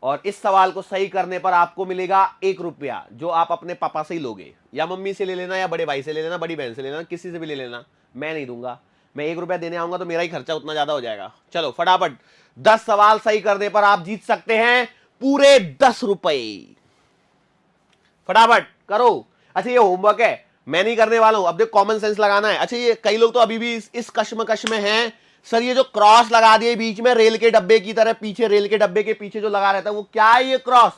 Speaker 1: और इस सवाल को सही करने पर आपको मिलेगा 1 रुपया, जो आप अपने पापा से ही लोगे, या मम्मी से ले लेना, या बड़े भाई से ले लेना, बड़ी बहन से ले लेना, किसी से भी ले लेना, मैं नहीं दूंगा। मैं 1 रुपया देने आऊंगा तो मेरा ही खर्चा उतना ज्यादा हो जाएगा। चलो फटाफट 10 सवाल सही करने पर आप जीत सकते हैं पूरे 10 रुपए। फटाफट करो। अच्छा ये होमवर्क है, मैं नहीं करने वाला हूं, अब देखो कॉमन सेंस लगाना है। अच्छा ये कई लोग तो अभी भी इस कश्मकश में हैं, सर ये जो क्रॉस लगा दिए बीच में रेल के डब्बे की तरह, पीछे रेल के डब्बे के पीछे जो लगा रहता है वो क्या है ये क्रॉस?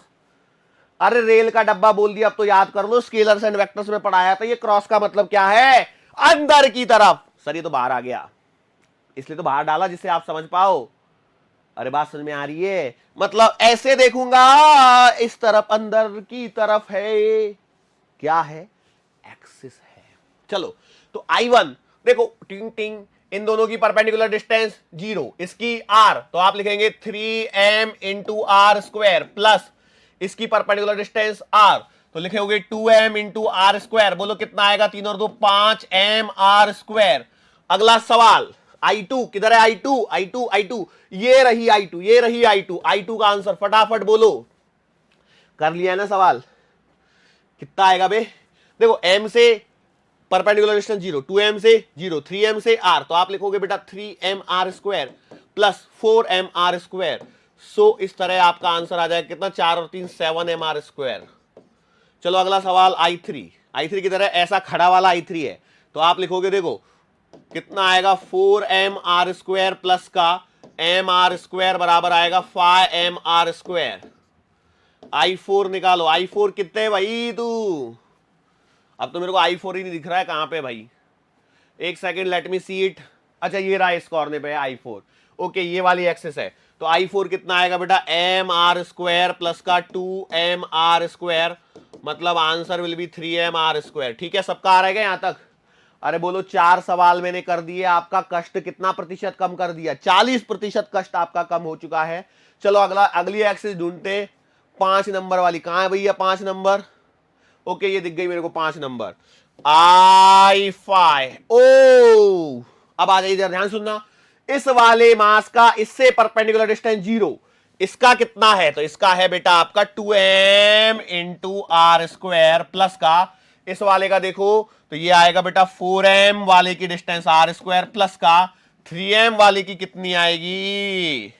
Speaker 1: अरे रेल का डब्बा बोल दिया, अब तो याद कर लो, स्केलर्स एंड वेक्टर्स में पढ़ाया था। ये क्रॉस का मतलब क्या है? अंदर की तरफ। सर ये तो बाहर आ गया, इसलिए तो बाहर डाला जिससे आप समझ पाओ। अरे बात समझ में आ रही है? मतलब ऐसे देखूंगा, इस तरफ अंदर की तरफ है, क्या है? एक्सिस है। चलो तो I1 देखो, टिंग टिंग, इन दोनों की परपेंडिकुलर डिस्टेंस 0, इसकी r, तो आप लिखेंगे 3m into r square, plus इसकी परपेंडिकुलर डिस्टेंस r, तो लिखेंगे 2m इंटू आर स्क्वायर। बोलो कितना आएगा? 3 और 2 5m आर स्क्वायर। अगला सवाल I2 किधर है? I2 I2 I2 ये रही I2, ये रही I2। I2 का आंसर फटाफट बोलो। कर लिया है ना सवाल? कितना आएगा बे? देखो m से परपेंडिकुलर डिस्टेंस 0, 2m से 0, 3m से r, तो आप लिखोगे बेटा 3m r square plus 4m r square. So इस तरह आपका आंसर आ जाएगा कितना? 4 और 3 7m आर स्क्वायर। चलो अगला सवाल I3, I3 की तरह ऐसा खड़ा वाला I3 है, तो आप लिखोगे देखो कितना आएगा? 4m आर स्क्वायर प्लस का m आर स्क्वायर बराबर आएगा 5m आर स्क्वायर। I4 निकालो, I4 कितने भाई तू? अब तो मेरे को I4 ही नहीं दिख रहा है, कहां पे भाई? एक second, let me see it. अच्छा ये रहा, इस कॉर्नर पे है I4। ओके ये वाली एक्सेस है, तो I4 कितना आएगा बेटा? m आर स्क्वायर प्लस का 2m आर स्क्वायर, मतलब answer will be 3m r square. ठीक है, सबका आ रहेगा यहां तक? अरे बोलो 4 सवाल मैंने कर दिए, आपका कष्ट कितना प्रतिशत कम कर दिया? 40% कष्ट आपका कम हो चुका है। चलो अगला, अगली एक्सेस ढूंढते, 5 नंबर वाली। कहां है भैया 5 नंबर? ओके ये दिख गई मेरे को 5 नंबर, I5। ओ अब आ जाइए इधर, ध्यान सुनना। इस वाले मास का इससे परपेंडिकुलर डिस्टेंस 0, इसका कितना है? तो इसका है बेटा आपका 2m into r square plus का, इस वाले का देखो तो ये आएगा बेटा 4m वाले की डिस्टेंस आर स्क्वायर प्लस का 3m वाले की कितनी आएगी?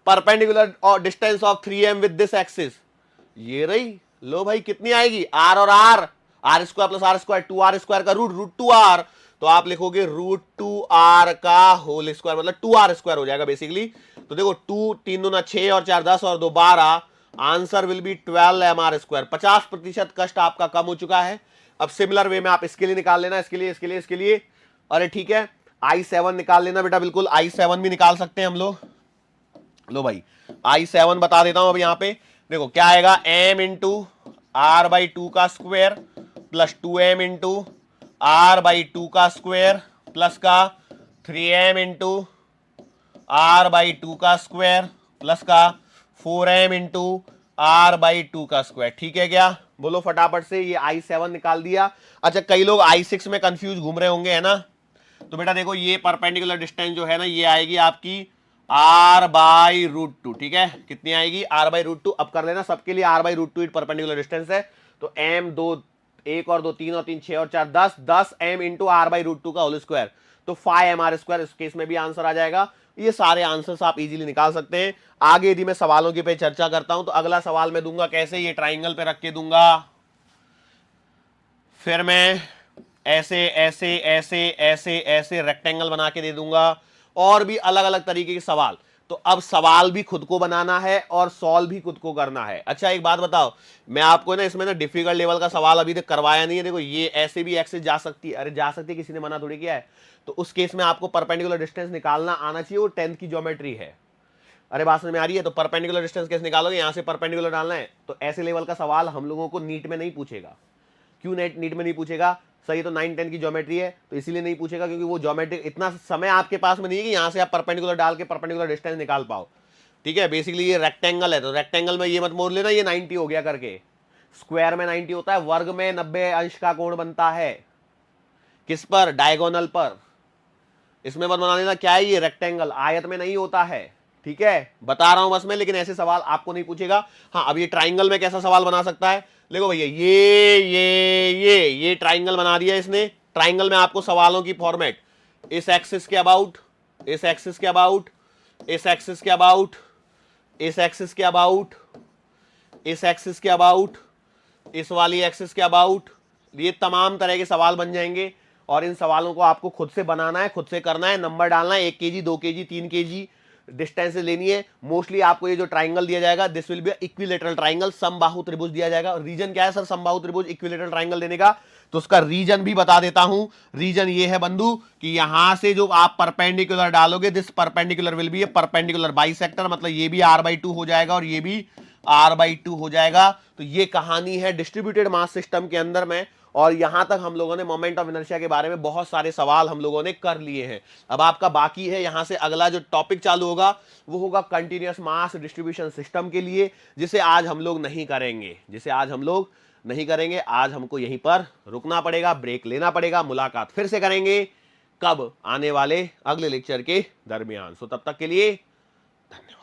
Speaker 1: परपेंडिकुलर और distance of 3m with this axis, ये रही। लो भाई कितनी आएगी? r और r, r square plus r square, 2r square का रूट, रूट 2r, तो आप लिखोगे रूट 2r का होल स्क्वायर, मतलब 2r स्क्वायर हो जाएगा बेसिकली। तो देखो 2 3 दूना 6 और 4 10 और 2 12, answer will be 12m r square. 50% कष्ट आपका कम हो चुका है। अब सिमिलर वे में आप इसके लिए निकाल लेना, इसके लिए, इसके लिए, इसके लिए। अरे ठीक है, I7 निकाल लेना बेटा, बिल्कुल I7 भी निकाल सकते हैं हम लोग। लो भाई I7 बता देता हूं अब यहां पे, देखो क्या आएगा, m into r by two का square plus 2m into r by two का स्क्वायर प्लस का 3m into r by two का स्क्वायर प्लस का 4m into r by two का स्क्वायर। ठीक है क्या, बोलो फटाफट से, ये I7 निकाल दिया। अच्छा कई लोग I6 में कंफ्यूज घूम रहे होंगे, है ना, तो बेटा देखो ये परपेंडिकुलर डिस्टेंस जो है ना, ये आएगी आपकी r बाई रूट टू। ठीक है, कितनी आएगी, r बाई रूट टू। अब कर लेना सबके लिए, r by root two perpendicular distance है, तो m दो, एक और दो, तीन और तीन, छह और चार, 10, 10m into r by root two का होल स्क्वायर, तो 5mr स्क्वायर। इस केस में भी आंसर आ जाएगा। ये सारे आंसर्स आप इजीली निकाल सकते हैं। आगे यदि मैं सवालों की पे चर्चा करता हूं, तो अगला सवाल मैं दूंगा कैसे, ये ट्राइंगल पे रख के दूंगा, फिर मैं ऐसे ऐसे ऐसे ऐसे ऐसे रेक्टेंगल बना के दे दूंगा, और भी अलग अलग तरीके के सवाल। तो अब सवाल भी खुद को बनाना है और सॉल्व भी खुद को करना है। अच्छा एक बात बताओ, मैं आपको ना इसमें ना डिफिकल्ट लेवल का सवाल अभी तक करवाया नहीं है। देखो ये ऐसे भी एक्सेस जा सकती है, अरे जा सकती है, किसी ने मना थोड़ी किया है। तो उस केस में आपको परपेंडिकुलर डिस्टेंस निकालना आना चाहिए, वो 10th की ज्योमेट्री है। अरे बात समझ में आ रही है, तो परपेंडिकुलर डिस्टेंस कैसे निकालोगे, यहां से परपेंडिकुलर डालना है। तो ऐसे लेवल का सवाल हम लोगों को नीट में नहीं पूछेगा। क्यों नीट में नहीं पूछेगा, सही, तो 9-10 की ज्योमेट्री है, तो इसीलिए नहीं पूछेगा, क्योंकि वो ज्योमेट्री इतना समय आपके पास में नहीं है कि यहां से आप परपेंडिकुलर डाल के परपेंडिकुलर डिस्टेंस निकाल पाओ। ठीक है, बेसिकली ये रेक्टेंगल है, तो रेक्टेंगल में ये मत मोड़ लेना ये 90 हो गया करके, स्क्वायर में 90 होता है, वर्ग में 90 अंश का कोण बनता है, किस पर, डायगोनल पर। इसमें मत बना लेना, क्या है ये रेक्टेंगल, आयत में नहीं होता है। ठीक है, बता रहा हूं बस मैं, लेकिन ऐसे सवाल आपको नहीं पूछेगा। हाँ अब ये ट्राइंगल में कैसा सवाल बना सकता है, देखो भैया ये ट्राइंगल बना दिया इसने। ट्राइंगल में आपको सवालों की फॉर्मेट, इस एक्सिस के अबाउट, इस एक्सिस के अबाउट, इस एक्सिस के अबाउट, इस एक्सिस के अबाउट, इस एक्सिस के अबाउट, इस वाली एक्सिस के अबाउट, ये तमाम तरह के सवाल बन जाएंगे। और इन सवालों को आपको खुद से बनाना है, खुद से करना है, नंबर डालना है, 1 kg 2 kg 3 kg डिस्टेंस लेनी है। मोस्टली आपको ये जो ट्राइंगल दिया जाएगा, this will be equilateral triangle, समबाहु त्रिभुज दिया जाएगा। रीजन क्या है सर समबाहु त्रिभुज इक्विलेटरल ट्राइंगल देने का, तो उसका रीजन भी बता देता हूं। रीजन ये है बंधु कि यहां से जो आप परपेंडिकुलर डालोगे, this perpendicular will be A perpendicular bisector, मतलब ये भी r/2 हो जाएगा और ये भी r/2 हो जाएगा। तो ये कहानी है डिस्ट्रीब्यूटेड मास सिस्टम के अंदर में। और यहां तक हम लोगों ने मोमेंट ऑफ इनर्शिया के बारे में बहुत सारे सवाल हम लोगों ने कर लिए हैं। अब आपका बाकी है, यहां से अगला जो टॉपिक चालू होगा वो होगा कंटिन्यूअस मास डिस्ट्रीब्यूशन सिस्टम के लिए, जिसे आज हम लोग नहीं करेंगे, आज हमको यहीं पर रुकना पड़ेगा, ब्रेक लेना पड़ेगा। मुलाकात फिर से करेंगे कब, आने वाले अगले लेक्चर के दरमियान। सो तब तक के लिए धन्यवाद।